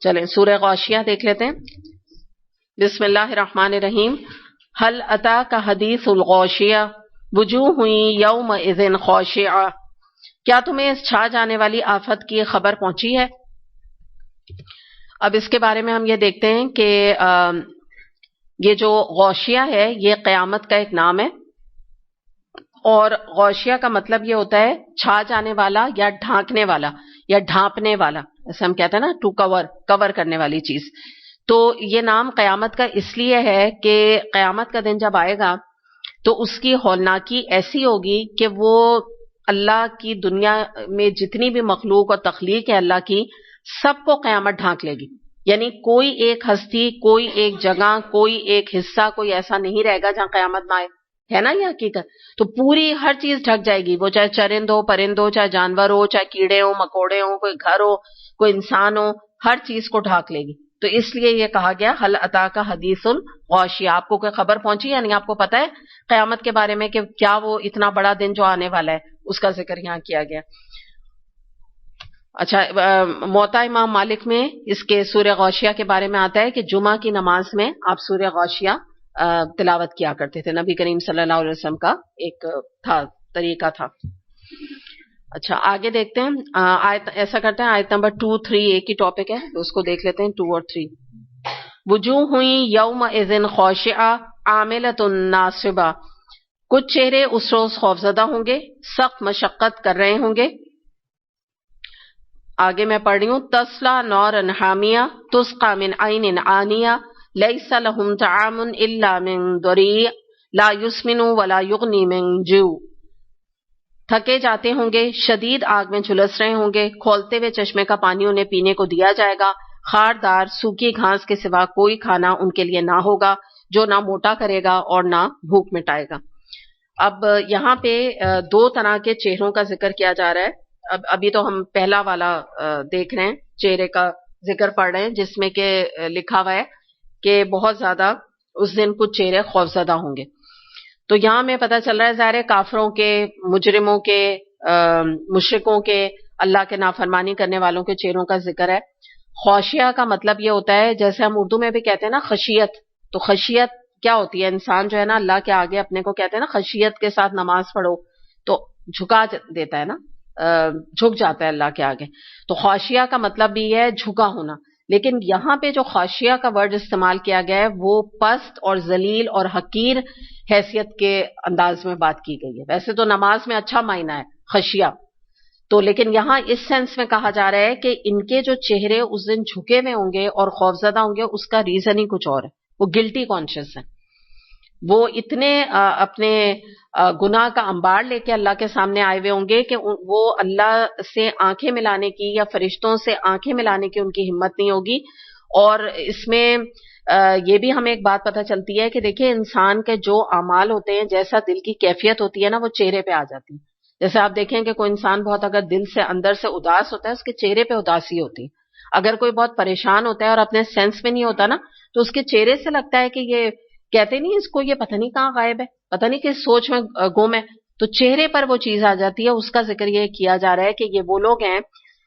چلیں سورہ غاشیہ دیکھ لیتے ہیں. بسم اللہ الرحمن الرحیم. هل اتاک حدیث الغاشیہ وجوہ یومئذ خاشعہ. کیا تمہیں اس چھا جانے والی آفت کی خبر پہنچی ہے؟ اب اس کے بارے میں ہم یہ دیکھتے ہیں کہ یہ جو غاشیہ ہے یہ قیامت کا ایک نام ہے، اور غاشیہ کا مطلب یہ ہوتا ہے چھا جانے والا یا ڈھانکنے والا یا ڈھانپنے والا، ایسے ہم کہتے ہیں نا، ٹو کور کرنے والی چیز. تو یہ نام قیامت کا اس لیے ہے کہ قیامت کا دن جب آئے گا تو اس کی ہولناکی ایسی ہوگی کہ وہ اللہ کی دنیا میں جتنی بھی مخلوق اور تخلیق ہے اللہ کی، سب کو قیامت ڈھانک لے گی. یعنی کوئی ایک ہستی، کوئی ایک جگہ، کوئی ایک حصہ، کوئی ایسا نہیں رہے گا جہاں قیامت نہ آئے. ہے نا یہ حقیقت؟ تو پوری ہر چیز ڈھک جائے گی، وہ چاہے چرند ہو، پرند ہو، چاہے جانور ہو، چاہے کیڑے ہو، مکوڑے ہو، کوئی گھر ہو، کوئی انسان ہو، ہر چیز کو ڈھانک لے گی. تو اس لیے یہ کہا گیا حل اتاک حدیث الغاشیہ. آپ کو کوئی خبر پہنچی، یعنی آپ کو پتا ہے قیامت کے بارے میں کہ کیا وہ اتنا بڑا دن جو آنے والا ہے اس کا ذکر یہاں کیا گیا. اچھا، موطا امام مالک میں اس کے سورہ غاشیہ کے بارے میں آتا ہے کہ جمعہ کی نماز میں آپ سورہ غاشیہ تلاوت کیا کرتے تھے. نبی کریم صلی اللہ علیہ وسلم کا ایک طریقہ تھا. اچھا آگے دیکھتے ہیں آیت. ایسا کرتے ہیں آیت نمبر 2، 3 ایک ہی ٹاپک ہے تو اس کو دیکھ لیتے ہیں 2 اور 3. وجوہ یومئذ خاشعہ عاملۃ ناصبہ. کچھ چہرے اس روز خوفزدہ ہوں گے، سخت مشقت کر رہے ہوں گے. آگے میں پڑھ رہی ہوں. تسلا نارا حامیہ تسقى من عین آنیہ لیس لهم طعام الا من ضریع لا یسمن ولا یغنی من جوع. تھکے جاتے ہوں گے، شدید آگ میں جھلس رہے ہوں گے، کھولتے ہوئے چشمے کا پانی انہیں پینے کو دیا جائے گا. خاردار سوکھی گھاس کے سوا کوئی کھانا ان کے لیے نہ ہوگا جو نہ موٹا کرے گا اور نہ بھوک مٹائے گا. اب یہاں پہ 2 طرح کے چہروں کا ذکر کیا جا رہا ہے. ابھی تو ہم پہلا والا دیکھ رہے ہیں، چہرے کا ذکر پڑھ رہے ہیں جس میں کہ لکھا ہوا ہے کہ بہت زیادہ اس دن کچھ چہرے خوفزدہ ہوں گے. تو یہاں میں پتہ چل رہا ہے ظاہر کافروں کے، مجرموں کے، مشرکوں کے، اللہ کے نافرمانی کرنے والوں کے چہروں کا ذکر ہے. خاشیہ کا مطلب یہ ہوتا ہے، جیسے ہم اردو میں بھی کہتے ہیں نا خشیت. تو خشیت کیا ہوتی ہے؟ انسان جو ہے نا اللہ کے آگے اپنے کو کہتے ہیں نا خشیت کے ساتھ نماز پڑھو تو جھکا دیتا ہے نا، جھک جاتا ہے اللہ کے آگے. تو خاشیہ کا مطلب بھی ہے جھکا ہونا. لیکن یہاں پہ جو خاشیہ کا ورڈ استعمال کیا گیا ہے وہ پست اور ذلیل اور حقیر حیثیت کے انداز میں بات کی گئی ہے. ویسے تو نماز میں اچھا معنی ہے خشیہ تو، لیکن یہاں اس سینس میں کہا جا رہا ہے کہ ان کے جو چہرے اس دن جھکے ہوئے ہوں گے اور خوفزدہ ہوں گے، اس کا ریزن ہی کچھ اور ہے. وہ گلٹی کانشیس ہیں، وہ اتنے اپنے گناہ کا انبار لے کے اللہ کے سامنے آئے ہوئے ہوں گے کہ وہ اللہ سے آنکھیں ملانے کی یا فرشتوں سے آنکھیں ملانے کی ان کی ہمت نہیں ہوگی. اور اس میں یہ بھی ہمیں ایک بات پتہ چلتی ہے کہ دیکھیں انسان کے جو اعمال ہوتے ہیں، جیسا دل کی کیفیت ہوتی ہے نا، وہ چہرے پہ آ جاتی ہے. جیسے آپ دیکھیں کہ کوئی انسان بہت اگر دل سے اندر سے اداس ہوتا ہے، اس کے چہرے پہ اداسی ہوتی ہے. اگر کوئی بہت پریشان ہوتا ہے اور اپنے سینس میں نہیں ہوتا نا، تو اس کے چہرے سے لگتا ہے کہ یہ کہتے نہیں اس کو یہ پتہ نہیں کہاں غائب ہے، پتہ نہیں کس سوچ میں گم ہے. تو چہرے پر وہ چیز آ جاتی ہے. اس کا ذکر یہ کیا جا رہا ہے کہ یہ وہ لوگ ہیں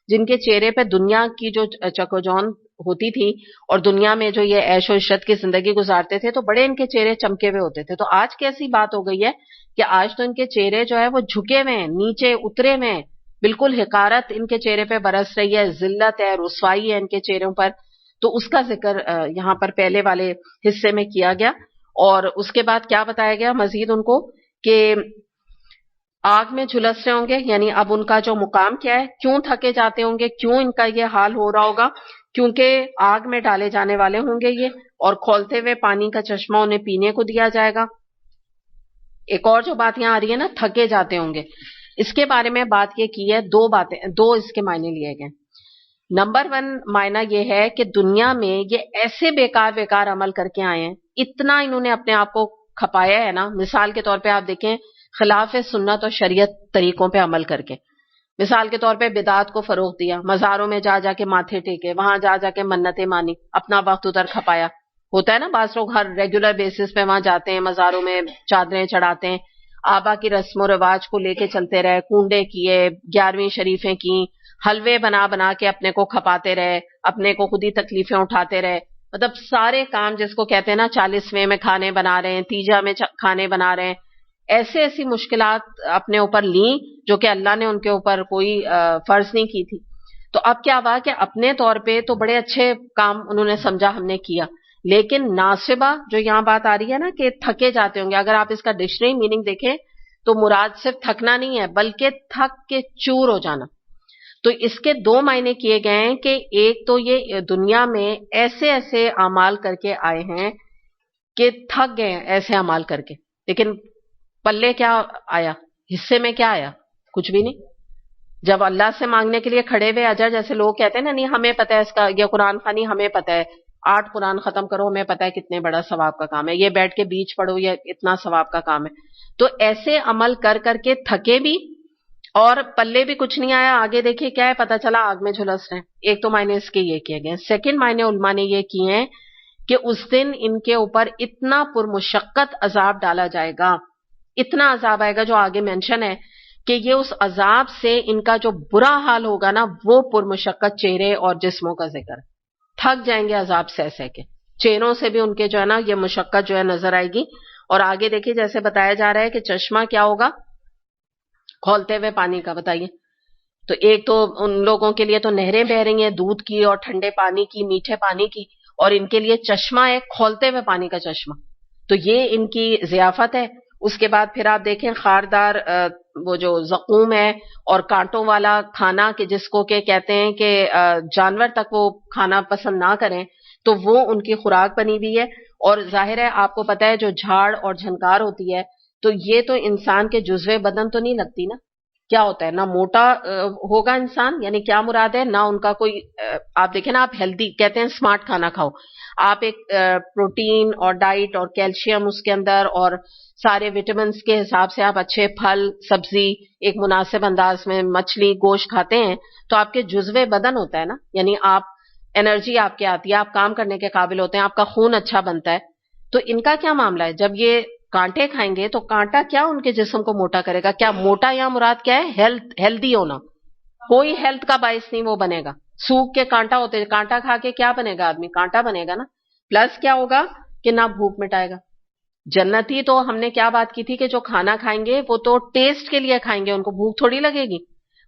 جن کے چہرے پہ دنیا کی جو چکوجون ہوتی تھی اور دنیا میں جو یہ عیش و عشرت کی زندگی گزارتے تھے تو بڑے ان کے چہرے چمکے ہوئے ہوتے تھے. تو آج کیسی بات ہو گئی ہے کہ آج تو ان کے چہرے جو ہے وہ جھکے ہوئے ہیں، نیچے اترے ہوئے ہیں، بالکل حقارت ان کے چہرے پہ برس رہی ہے، ذلت ہے، رسوائی ہے ان کے چہروں پر. تو اس کا ذکر یہاں پر پہلے والے حصے میں کیا گیا. اور اس کے بعد کیا بتایا گیا مزید ان کو کہ آگ میں جھلس رہے ہوں گے. یعنی اب ان کا جو مقام کیا ہے، کیوں تھکے جاتے ہوں گے، کیوں ان کا یہ حال ہو رہا ہوگا، کیونکہ آگ میں ڈالے جانے والے ہوں گے یہ، اور کھولتے ہوئے پانی کا چشمہ انہیں پینے کو دیا جائے گا. ایک اور جو بات یہاں آ رہی ہے نا، تھکے جاتے ہوں گے، اس کے بارے میں بات یہ کی ہے. 2 باتیں، 2 اس کے معنی لیے گئے. نمبر 1 معنی یہ ہے کہ دنیا میں یہ ایسے بیکار عمل کر کے آئے ہیں، اتنا انہوں نے اپنے آپ کو کھپایا ہے نا. مثال کے طور پہ آپ دیکھیں خلاف سنت اور شریعت طریقوں پہ عمل کر کے، مثال کے طور پہ بدعات کو فروغ دیا، مزاروں میں جا جا کے ماتھے ٹیکے، وہاں جا جا کے منتیں مانی، اپنا وقت ادھر کھپایا. ہوتا ہے نا بعض لوگ ہر ریگولر بیسس پہ وہاں جاتے ہیں، مزاروں میں چادریں چڑھاتے ہیں، آبا کی رسم و رواج کو لے کے چلتے رہے، کنڈے کیے، 11ویں شریفیں کی، حلوے بنا بنا کے اپنے کو کھپاتے رہے, اپنے کو خود ہی تکلیفیں اٹھاتے رہے. مطلب سارے کام جس کو کہتے ہیں نا 40ویں میں کھانے بنا رہے ہیں, 30 میں کھانے بنا رہے ہیں, ایسی مشکلات اپنے اوپر لیں جو کہ اللہ نے ان کے اوپر کوئی فرض نہیں کی تھی. تو اب کیا ہوا کہ اپنے طور پہ تو بڑے اچھے کام انہوں نے سمجھا ہم نے کیا, لیکن ناصبہ جو یہاں بات آ رہی ہے نا کہ تھکے جاتے ہوں گے, اگر آپ اس کا ڈکشنری میننگ دیکھیں تو مراد صرف تھکنا نہیں ہے بلکہ تھک کے چور ہو جانا. تو اس کے 2 معنی کیے گئے ہیں کہ ایک تو یہ دنیا میں ایسے اعمال کر کے آئے ہیں کہ تھک گئے ہیں ایسے اعمال کر کے, لیکن پلے کیا آیا, حصے میں کیا آیا, کچھ بھی نہیں. جب اللہ سے مانگنے کے لیے کھڑے ہوئے اجر, جیسے لوگ کہتے ہیں نا نہیں ہمیں پتہ ہے اس کا, یہ قرآن خوانی ہمیں پتہ ہے, 8 قرآن ختم کرو ہمیں پتہ ہے کتنے بڑا ثواب کا کام ہے, یہ بیٹھ کے بیچ پڑھو یہ اتنا ثواب کا کام ہے. تو ایسے عمل کر کے تھکے بھی اور پلے بھی کچھ نہیں آیا, آگے دیکھیے کیا ہے, پتہ چلا آگ میں جھلس رہے ہیں. ایک تو معنی اس کے یہ کیے گئے. سیکنڈ معنی علماء نے یہ کیے ہیں کہ اس دن ان کے اوپر اتنا پرمشقت عذاب ڈالا جائے گا, اتنا عذاب آئے گا جو آگے مینشن ہے کہ یہ اس عذاب سے ان کا جو برا حال ہوگا نا وہ پرمشقت چہرے اور جسموں کا ذکر. تھک جائیں گے عذاب سہ کے, چہروں سے بھی ان کے جو ہے نا یہ مشقت جو ہے نظر آئے گی. اور آگے دیکھیے جیسے بتایا جا رہا ہے کہ چشمہ کیا ہوگا, کھولتے ہوئے پانی کا. بتائیے, تو ایک تو ان لوگوں کے لیے تو نہریں بہ رہی ہیں دودھ کی اور ٹھنڈے پانی کی, میٹھے پانی کی, اور ان کے لیے چشمہ ہے کھولتے ہوئے پانی کا چشمہ. تو یہ ان کی ضیافت ہے. اس کے بعد پھر آپ دیکھیں خاردار وہ جو زقوم ہے اور کانٹوں والا کھانا کہ جس کو کہ کہتے ہیں کہ جانور تک وہ کھانا پسند نہ کریں, تو وہ ان کی خوراک بنی ہوئی ہے. اور ظاہر ہے آپ کو پتہ ہے جو جھاڑ اور جھنکار ہوتی ہے تو یہ تو انسان کے جزوے بدن تو نہیں لگتی نا. کیا ہوتا ہے, نہ موٹا ہوگا انسان, یعنی کیا مراد ہے, نہ ان کا کوئی آپ دیکھیں نا, آپ ہیلدی کہتے ہیں سمارٹ کھانا کھاؤ, آپ ایک پروٹین اور ڈائٹ اور کیلشیم اس کے اندر اور سارے وٹامنس کے حساب سے آپ اچھے پھل سبزی ایک مناسب انداز میں مچھلی گوشت کھاتے ہیں تو آپ کے جزوے بدن ہوتا ہے نا, یعنی آپ انرجی آپ کے آتی ہے, آپ کام کرنے کے قابل ہوتے ہیں, آپ کا خون اچھا بنتا ہے. تو ان کا کیا معاملہ ہے, جب یہ کانٹے کھائیں گے تو کانٹا کیا ان کے جسم کو موٹا کرے گا, کیا موٹا یا مراد کیا ہے, ہیلدی ہونا. کوئی ہیلتھ کا باعث نہیں وہ بنے گا. سوکھ کے کانٹا ہوتے ہیں, کانٹا کھا کے کیا بنے گا آدمی, کانٹا بنے گا نا. پلس کیا ہوگا کہ نہ بھوک مٹائے گا. جنتی تو ہم نے کیا بات کی تھی کہ جو کھانا کھائیں گے وہ تو ٹیسٹ کے لیے کھائیں گے, ان کو بھوک تھوڑی لگے گی.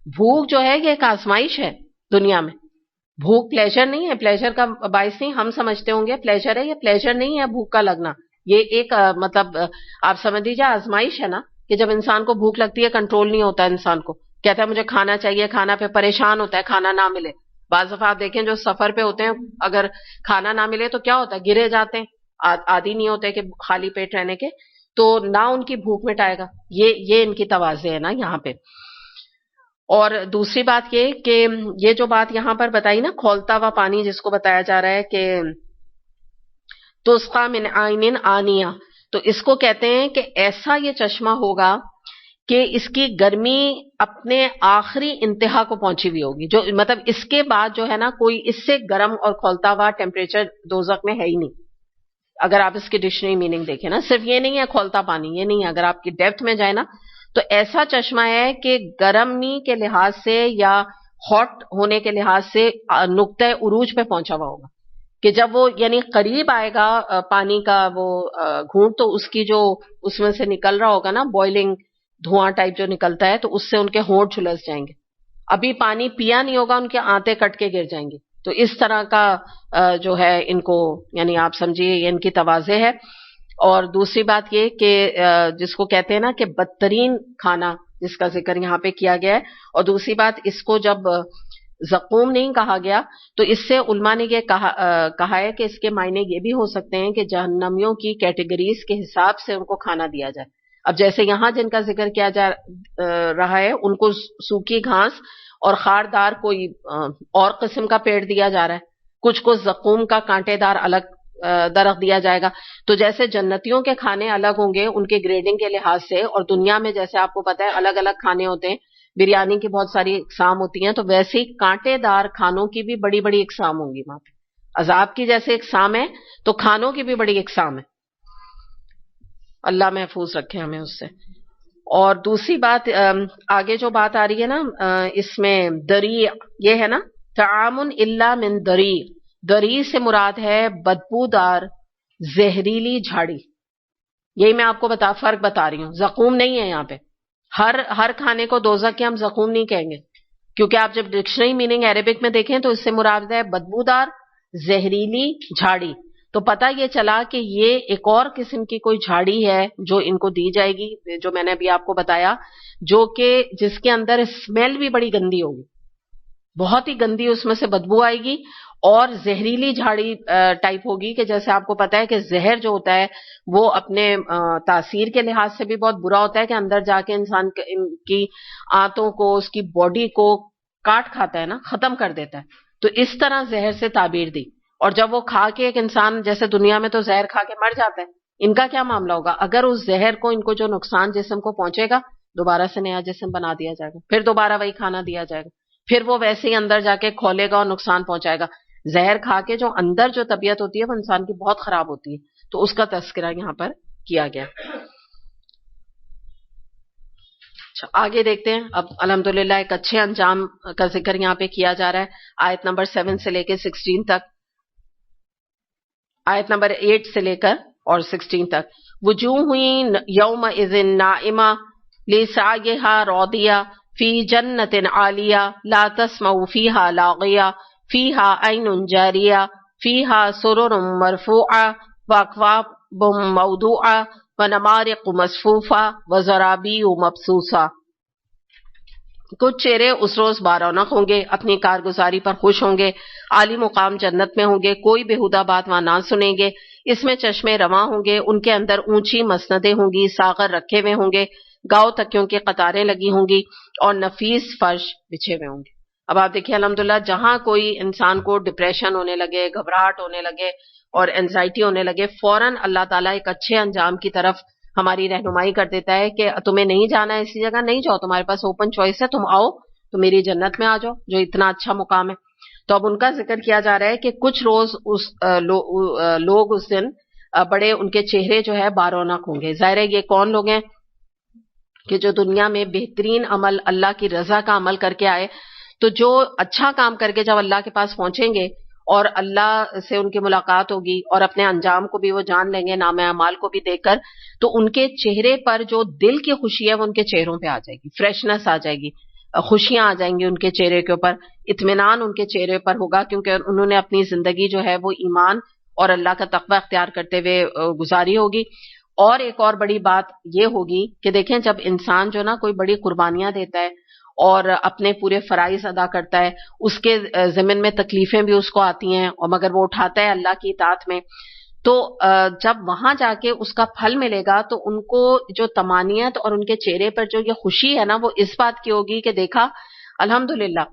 بھوک جو ہے یہ ایک آزمائش ہے دنیا میں. بھوک پلیجر نہیں ہے, پلیجر کا باعث نہیں. ہم سمجھتے ہوں گے پلیجر ہے, یہ پلیجر نہیں ہے بھوک کا لگنا. یہ ایک مطلب آپ سمجھ لیجیے آزمائش ہے نا, کہ جب انسان کو بھوک لگتی ہے کنٹرول نہیں ہوتا, انسان کو کہتا ہے مجھے کھانا چاہیے, کھانا پہ پریشان ہوتا ہے, کھانا نہ ملے. بعض دفعہ آپ دیکھیں جو سفر پہ ہوتے ہیں اگر کھانا نہ ملے تو کیا ہوتا ہے, گرے جاتے ہیں, عادی نہیں ہوتے کہ خالی پیٹ رہنے کے, تو نہ ان کی بھوک مٹائے گا. یہ ان کی تواضع ہے نا یہاں پہ. اور دوسری بات یہ کہ یہ جو بات یہاں پر بتائی نا کھولتا ہوا پانی جس کو بتایا جا رہا ہے کہ تسقى من عین آنیہ, تو اس کو کہتے ہیں کہ ایسا یہ چشمہ ہوگا کہ اس کی گرمی اپنے آخری انتہا کو پہنچی ہوئی ہوگی, جو مطلب اس کے بعد جو ہے نا کوئی اس سے گرم اور کھولتا ہوا ٹیمپریچر دوزخ میں ہے ہی نہیں. اگر آپ اس کی ڈکشنری میننگ دیکھیں نا, صرف یہ نہیں ہے کھولتا پانی, یہ نہیں ہے. اگر آپ کی ڈیپتھ میں جائے نا تو ایسا چشمہ ہے کہ گرمی کے لحاظ سے یا ہاٹ ہونے کے لحاظ سے نقطۂ عروج پہ پہنچا ہوا ہوگا, کہ جب وہ یعنی قریب آئے گا پانی کا وہ گھونٹ تو اس کی جو اس میں سے نکل رہا ہوگا نا بوائلنگ دھواں ٹائپ جو نکلتا ہے, تو اس سے ان کے ہونٹ جھلس جائیں گے. ابھی پانی پیا نہیں ہوگا, ان کے آنتے کٹ کے گر جائیں گے. تو اس طرح کا جو ہے ان کو یعنی آپ سمجھیے یہ ان کی تواضع ہے. اور دوسری بات یہ کہ جس کو کہتے ہیں نا کہ بدترین کھانا جس کا ذکر یہاں پہ کیا گیا ہے. اور دوسری بات اس کو جب زقوم نہیں کہا گیا تو اس سے علماء نے یہ کہا ہے کہ اس کے معنی یہ بھی ہو سکتے ہیں کہ جہنمیوں کی کیٹیگریز کے حساب سے ان کو کھانا دیا جائے. اب جیسے یہاں جن کا ذکر کیا جا رہا ہے ان کو سوکھی گھاس اور خاردار کوئی اور قسم کا پیڑ دیا جا رہا ہے, کچھ کو زقوم کا کانٹے دار الگ درخت دیا جائے گا. تو جیسے جنتیوں کے کھانے الگ ہوں گے ان کے گریڈنگ کے لحاظ سے, اور دنیا میں جیسے آپ کو پتا ہے الگ الگ کھانے ہوتے ہیں, بریانی کی بہت ساری اقسام ہوتی ہیں, تو ویسے ہی کانٹے دار کھانوں کی بھی بڑی بڑی اقسام ہوں گی وہاں پہ. عذاب کی جیسے اقسام ہے تو کھانوں کی بھی بڑی اقسام ہے. اللہ محفوظ رکھے ہمیں اس سے. اور دوسری بات آگے جو بات آ رہی ہے نا اس میں دریع، یہ ہے نا تعامن الا من دریع، دریع سے مراد ہے بدبودار زہریلی جھاڑی. یہی میں آپ کو فرق بتا رہی ہوں، زقوم نہیں ہے یہاں پہ. ہر کھانے کو دوزخ کے ہم زقوم نہیں کہیں گے، کیونکہ آپ جب ڈکشنری میننگ عربک میں دیکھیں تو اس سے مراد ہے بدبودار زہریلی جھاڑی. تو پتہ یہ چلا کہ یہ ایک اور قسم کی کوئی جھاڑی ہے جو ان کو دی جائے گی، جو میں نے ابھی آپ کو بتایا، جو کہ جس کے اندر اسمیل بھی بڑی گندی ہوگی، بہت ہی گندی اس میں سے بدبو آئے گی، اور زہریلی جھاڑی ٹائپ ہوگی کہ جیسے آپ کو پتا ہے کہ زہر جو ہوتا ہے وہ اپنے تاثیر کے لحاظ سے بھی بہت برا ہوتا ہے کہ اندر جا کے انسان کی آنتوں کو، اس کی باڈی کو کاٹ کھاتا ہے نا، ختم کر دیتا ہے. تو اس طرح زہر سے تعبیر دی. اور جب وہ کھا کے ایک انسان جیسے دنیا میں تو زہر کھا کے مر جاتا ہے، ان کا کیا معاملہ ہوگا؟ اگر اس زہر کو ان کو جو نقصان جسم کو پہنچے گا، دوبارہ سے نیا جسم بنا دیا جائے گا، پھر دوبارہ وہی کھانا دیا جائے گا، پھر وہ ویسے ہی اندر جا کے کھولے گا اور نقصان پہنچائے گا. زہر کھا کے جو اندر جو طبیعت ہوتی ہے وہ انسان کی بہت خراب ہوتی ہے. تو اس کا تذکرہ یہاں پر کیا گیا. اچھا آگے دیکھتے ہیں. اب الحمدللہ ایک اچھے انجام کا ذکر یہاں پہ کیا جا رہا ہے. آیت نمبر 7 سے لے کے 16 تک، آیت نمبر 8 سے لے کر اور 16 تک. وجوہ یومئذ ناعمہ لسعیہا راضیہ فی جنت عالیہ لا تسمع فیہا لاغیہ فیہا عین جاریہ فیہا سرر مرفوعہ واکواب موضوعہ ونمارق مصفوفہ وزرابی مبثوثہ. کچھ چہرے اس روز بارونق ہوں گے، اپنی کارگزاری پر خوش ہوں گے، عالی مقام جنت میں ہوں گے، کوئی بےہودہ بات وہاں نہ سنیں گے. اس میں چشمے رواں ہوں گے، ان کے اندر اونچی مسندیں ہوں گی، ساغر رکھے ہوئے ہوں گے، گاؤ تکیوں کی قطاریں لگی ہوں گی، اور نفیس فرش بچھے ہوئے ہوں گے. اب آپ دیکھیے الحمدللہ جہاں کوئی انسان کو ڈپریشن ہونے لگے، گھبراہٹ ہونے لگے اور اینزائٹی ہونے لگے، فوراً اللہ تعالیٰ ایک اچھے انجام کی طرف ہماری رہنمائی کر دیتا ہے کہ تمہیں نہیں جانا ہے اسی جگہ، نہیں جاؤ، تمہارے پاس اوپن چوائس ہے، تم آؤ تو میری جنت میں آ جاؤ جو اتنا اچھا مقام ہے. تو اب ان کا ذکر کیا جا رہا ہے کہ کچھ روز لوگ اس دن بڑے ان کے چہرے جو ہے بارونق ہوں گے. ظاہر ہے یہ کون لوگ ہیں کہ جو دنیا میں بہترین عمل اللہ کی رضا کا عمل کر کے آئے. تو جو اچھا کام کر کے جب اللہ کے پاس پہنچیں گے اور اللہ سے ان کی ملاقات ہوگی اور اپنے انجام کو بھی وہ جان لیں گے، نام اعمال کو بھی دیکھ کر، تو ان کے چہرے پر جو دل کی خوشی ہے وہ ان کے چہروں پہ آ جائے گی، فریشنس آ جائے گی، خوشیاں آ جائیں گی ان کے چہرے کے اوپر، اطمینان ان کے چہرے پر ہوگا، کیونکہ انہوں نے اپنی زندگی جو ہے وہ ایمان اور اللہ کا تقوی اختیار کرتے ہوئے گزاری ہوگی. اور ایک اور بڑی بات یہ ہوگی کہ دیکھیں جب انسان جو نا کوئی بڑی قربانیاں دیتا ہے اور اپنے پورے فرائض ادا کرتا ہے، اس کے ضمن میں تکلیفیں بھی اس کو آتی ہیں، اور مگر وہ اٹھاتا ہے اللہ کی اطاعت میں، تو جب وہاں جا کے اس کا پھل ملے گا تو ان کو جو طمانینت اور ان کے چہرے پر جو یہ خوشی ہے نا وہ اس بات کی ہوگی کہ دیکھا الحمدللہ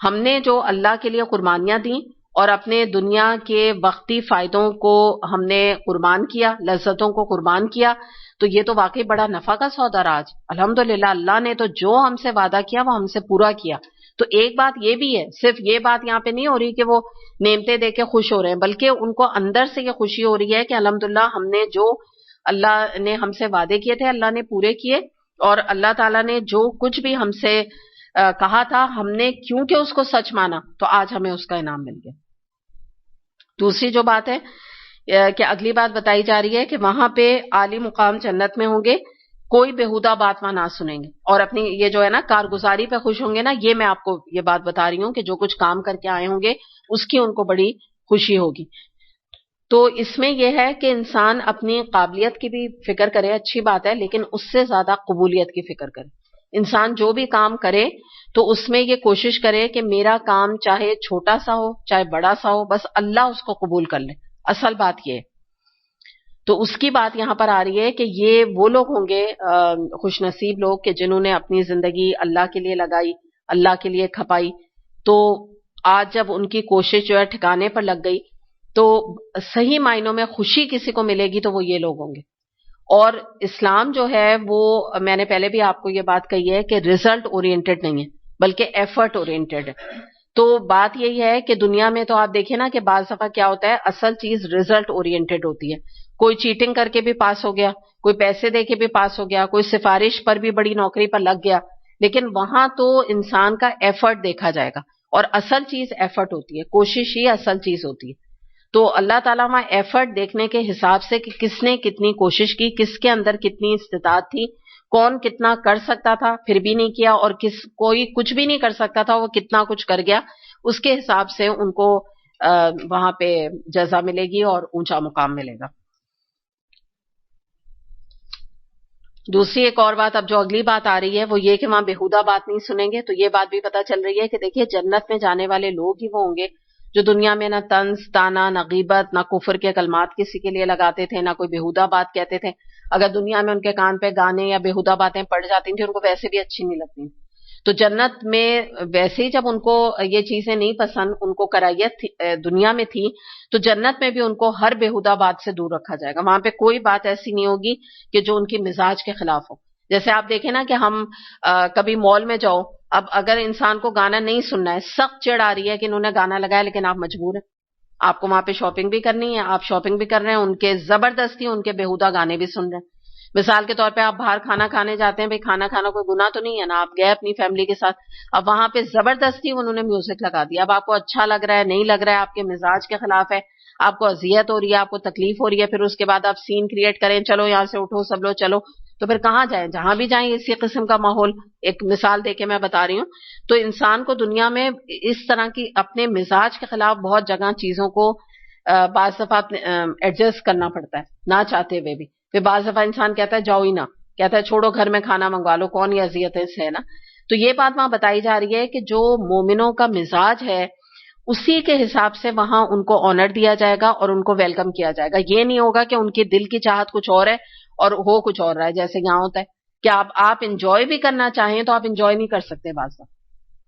ہم نے جو اللہ کے لیے قربانیاں دیں اور اپنے دنیا کے وقتی فائدوں کو ہم نے قربان کیا، لذتوں کو قربان کیا، تو یہ تو واقعی بڑا نفع کا سودا رہا. آج الحمدللہ اللہ نے تو جو ہم سے وعدہ کیا وہ ہم سے پورا کیا. تو ایک بات یہ بھی ہے، صرف یہ بات یہاں پہ نہیں ہو رہی کہ وہ نعمتیں دے کے خوش ہو رہے ہیں، بلکہ ان کو اندر سے یہ خوشی ہو رہی ہے کہ الحمدللہ ہم نے جو اللہ نے ہم سے وعدے کیے تھے اللہ نے پورے کیے، اور اللہ تعالیٰ نے جو کچھ بھی ہم سے کہا تھا ہم نے کیونکہ اس کو سچ مانا تو آج ہمیں اس کا انعام مل گیا. دوسری جو بات ہے کہ اگلی بات بتائی جا رہی ہے کہ وہاں پہ عالی مقام جنت میں ہوں گے، کوئی بےہودہ بات وہاں نہ سنیں گے، اور اپنی یہ جو ہے نا کارگزاری پہ خوش ہوں گے نا. یہ میں آپ کو یہ بات بتا رہی ہوں کہ جو کچھ کام کر کے آئے ہوں گے اس کی ان کو بڑی خوشی ہوگی. تو اس میں یہ ہے کہ انسان اپنی قابلیت کی بھی فکر کرے، اچھی بات ہے، لیکن اس سے زیادہ قبولیت کی فکر کرے. انسان جو بھی کام کرے تو اس میں یہ کوشش کرے کہ میرا کام چاہے چھوٹا سا ہو چاہے بڑا سا ہو، بس اللہ اس کو قبول کر لے. اصل بات یہ ہے. تو اس کی بات یہاں پر آ رہی ہے کہ یہ وہ لوگ ہوں گے خوش نصیب لوگ کہ جنہوں نے اپنی زندگی اللہ کے لیے لگائی، اللہ کے لیے کھپائی. تو آج جب ان کی کوشش جو ہے ٹھکانے پر لگ گئی تو صحیح معنوں میں خوشی کسی کو ملے گی تو وہ یہ لوگ ہوں گے. اور اسلام جو ہے وہ میں نے پہلے بھی آپ کو یہ بات کہی ہے کہ ریزلٹ اورینٹڈ نہیں ہے بلکہ ایفرٹ اورینٹڈ ہے. تو بات یہی ہے کہ دنیا میں تو آپ دیکھیں نا کہ بعض دفعہ کیا ہوتا ہے، اصل چیز ریزلٹ اورینٹڈ ہوتی ہے. کوئی چیٹنگ کر کے بھی پاس ہو گیا, کوئی پیسے دے کے بھی پاس ہو گیا, کوئی سفارش پر بھی بڑی نوکری پر لگ گیا, لیکن وہاں تو انسان کا ایفرٹ دیکھا جائے گا, اور اصل چیز ایفرٹ ہوتی ہے, کوشش ہی اصل چیز ہوتی ہے. تو اللہ تعالیٰ وہاں ایفرٹ دیکھنے کے حساب سے کہ کس نے کتنی کوشش کی, کس کے اندر کتنی استطاعت تھی, کون کتنا کر سکتا تھا پھر بھی نہیں کیا, اور کوئی کچھ بھی نہیں کر سکتا تھا وہ کتنا کچھ کر گیا, اس کے حساب سے ان کو وہاں پہ جزا ملے گی اور اونچا مقام ملے گا. دوسری ایک اور بات, اب جو اگلی بات آ رہی ہے وہ یہ کہ وہاں بےہودہ بات نہیں سنیں گے. تو یہ بات بھی پتہ چل رہی ہے کہ دیکھیے جنت میں جانے والے لوگ ہی وہ ہوں گے جو دنیا میں نہ طنز طعنہ, نہ غیبت, نہ کفر کے کلمات کسی کے لیے لگاتے تھے, نہ کوئی بےہودہ بات کہتے تھے. اگر دنیا میں ان کے کان پہ گانے یا بےہودہ باتیں پڑ جاتی تھیں ان کو ویسے بھی اچھی نہیں لگتی. تو جنت میں ویسے ہی جب ان کو یہ چیزیں نہیں پسند, ان کو کراہیت دنیا میں تھی, تو جنت میں بھی ان کو ہر بےہودہ بات سے دور رکھا جائے گا. وہاں پہ کوئی بات ایسی نہیں ہوگی کہ جو ان کی مزاج کے خلاف ہو. جیسے آپ دیکھیں نا کہ ہم کبھی مال میں جاؤ, اب اگر انسان کو گانا نہیں سننا ہے, سخت چڑ آ رہی ہے کہ انہوں نے گانا لگایا لیکن آپ مجبور ہیں, آپ کو وہاں پہ شاپنگ بھی کرنی ہے, آپ شاپنگ بھی کر رہے ہیں, ان کے زبردستی ان کے بےہودہ گانے بھی سن رہے ہیں. مثال کے طور پہ آپ باہر کھانا کھانے جاتے ہیں, بھائی کھانا کھانا کوئی گناہ تو نہیں ہے نا, آپ گئے اپنی فیملی کے ساتھ, اب وہاں پہ زبردستی انہوں نے میوزک لگا دیا. اب آپ کو اچھا لگ رہا ہے, نہیں لگ رہا ہے, آپ کے مزاج کے خلاف ہے, آپ کو اذیت ہو رہی ہے, آپ کو تکلیف ہو رہی ہے, پھر اس کے بعد آپ سین کریٹ کریں, چلو یہاں سے اٹھو سب لوگ چلو, تو پھر کہاں جائیں؟ جہاں بھی جائیں اسی قسم کا ماحول. ایک مثال دے کے میں بتا رہی ہوں. تو انسان کو دنیا میں اس طرح کی اپنے مزاج کے خلاف بہت جگہ چیزوں کو بعض دفعہ ایڈجسٹ کرنا پڑتا ہے نہ چاہتے ہوئے بھی. پھر بعض دفعہ انسان کہتا ہے جاؤ ہی نہ, کہتا ہے چھوڑو گھر میں کھانا منگوا لو, کون یہ اذیتیں سے ہے نا. تو یہ بات وہاں بتائی جا رہی ہے کہ جو مومنوں کا مزاج ہے اسی کے حساب سے وہاں ان کو آنر دیا جائے گا اور ان کو ویلکم کیا جائے گا. یہ نہیں ہوگا کہ ان کی دل کی چاہت کچھ اور ہے اور ہو کچھ اور رہا ہے, جیسے یہاں ہوتا ہے کہ آپ انجوائے بھی کرنا چاہیں تو آپ انجوائے نہیں کر سکتے, بعض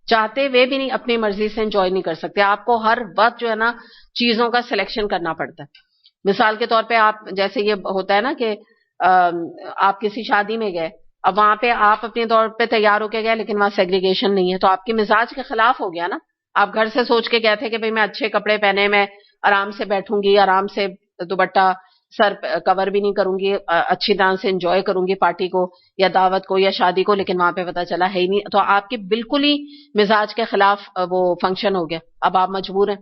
چاہتے ہوئے بھی نہیں اپنی مرضی سے انجوائے نہیں کر سکتے. آپ کو ہر وقت جو ہے نا چیزوں کا سلیکشن کرنا پڑتا ہے. مثال کے طور پہ آپ جیسے یہ ہوتا ہے نا کہ آپ کسی شادی میں گئے, اب وہاں پہ آپ اپنے طور پہ تیار ہو کے گئے لیکن وہاں سیگریگیشن نہیں ہے, تو آپ کے مزاج کے خلاف ہو گیا نا. آپ گھر سے سوچ کے گئے تھے کہ بھئی میں اچھے کپڑے پہنے, میں آرام سے بیٹھوں گی, آرام سے دوپٹہ سر کور بھی نہیں کروں گی, اچھی طرح سے انجوائے کروں گی پارٹی کو یا دعوت کو یا شادی کو, لیکن وہاں پہ پتہ چلا ہے ہی نہیں. تو آپ کے بالکل ہی مزاج کے خلاف وہ فنکشن ہو گیا. اب آپ مجبور ہیں,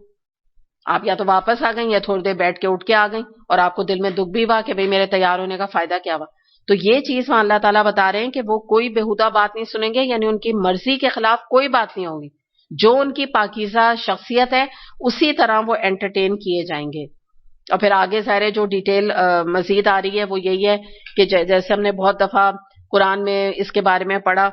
آپ یا تو واپس آ گئیں یا تھوڑی دیر بیٹھ کے اٹھ کے آ گئیں, اور آپ کو دل میں دکھ بھی ہوا کہ بھئی میرے تیار ہونے کا فائدہ کیا ہوا. تو یہ چیز وہاں اللہ تعالیٰ بتا رہے ہیں کہ وہ کوئی بےہودہ بات نہیں سنیں گے, یعنی ان کی مرضی کے خلاف کوئی بات نہیں ہوگی. جو ان کی پاکیزہ شخصیت ہے اسی طرح وہ انٹرٹین کیے جائیں گے. اور پھر آگے ظاہر جو ڈیٹیل مزید آ رہی ہے وہ یہی ہے کہ جیسے ہم نے بہت دفعہ قرآن میں اس کے بارے میں پڑھا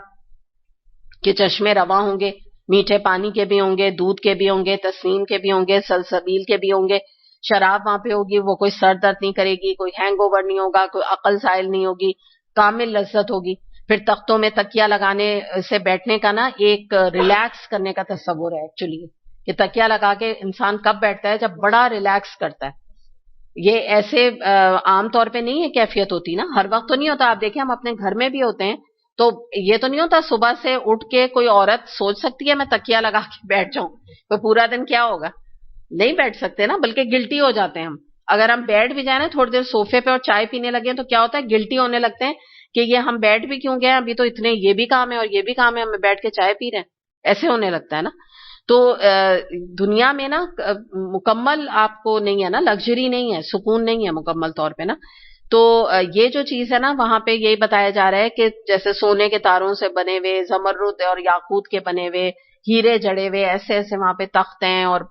کہ چشمے رواں ہوں گے, میٹھے پانی کے بھی ہوں گے, دودھ کے بھی ہوں گے, تسنیم کے بھی ہوں گے, سلسبیل کے بھی ہوں گے. شراب وہاں پہ ہوگی, وہ کوئی سر درد نہیں کرے گی, کوئی ہینگ اوور نہیں ہوگا, کوئی عقل زائل نہیں ہوگی, کامل لذت ہوگی. پھر تختوں میں تکیہ لگانے سے بیٹھنے کا نا ایک ریلیکس کرنے کا تصور ہے ایکچولی, کہ تکیہ لگا کے انسان کب بیٹھتا ہے, جب بڑا ریلیکس کرتا ہے. یہ ایسے عام طور پہ نہیں ہے کیفیت ہوتی نا, ہر وقت تو نہیں ہوتا. آپ دیکھیں ہم اپنے گھر میں بھی ہوتے ہیں تو یہ تو نہیں ہوتا صبح سے اٹھ کے کوئی عورت سوچ سکتی ہے میں تکیہ لگا کے بیٹھ جاؤں, تو پورا دن کیا ہوگا, نہیں بیٹھ سکتے نا, بلکہ گلٹی ہو جاتے ہیں ہم. اگر ہم بیٹھ بھی جائیں نا تھوڑی دیر صوفے پہ اور چائے پینے لگے تو کیا ہوتا ہے, گلٹی ہونے لگتے ہیں کہ یہ ہم بیٹھ بھی کیوں گئے, ابھی تو اتنے یہ بھی کام ہے اور یہ بھی کام ہے, ہم بیٹھ کے چائے پی رہے ہیں, ایسے ہونے لگتا ہے نا. تو دنیا میں نا مکمل آپ کو نہیں ہے نا, لگژری نہیں ہے, سکون نہیں ہے مکمل طور پہ نا. تو یہ جو چیز ہے نا وہاں پہ یہی بتایا جا رہا ہے کہ جیسے سونے کے تاروں سے بنے ہوئے, زمرد اور یاقوت کے بنے ہوئے, ہیرے جڑے ہوئے, ایسے ایسے وہاں پہ تخت ہیں. اور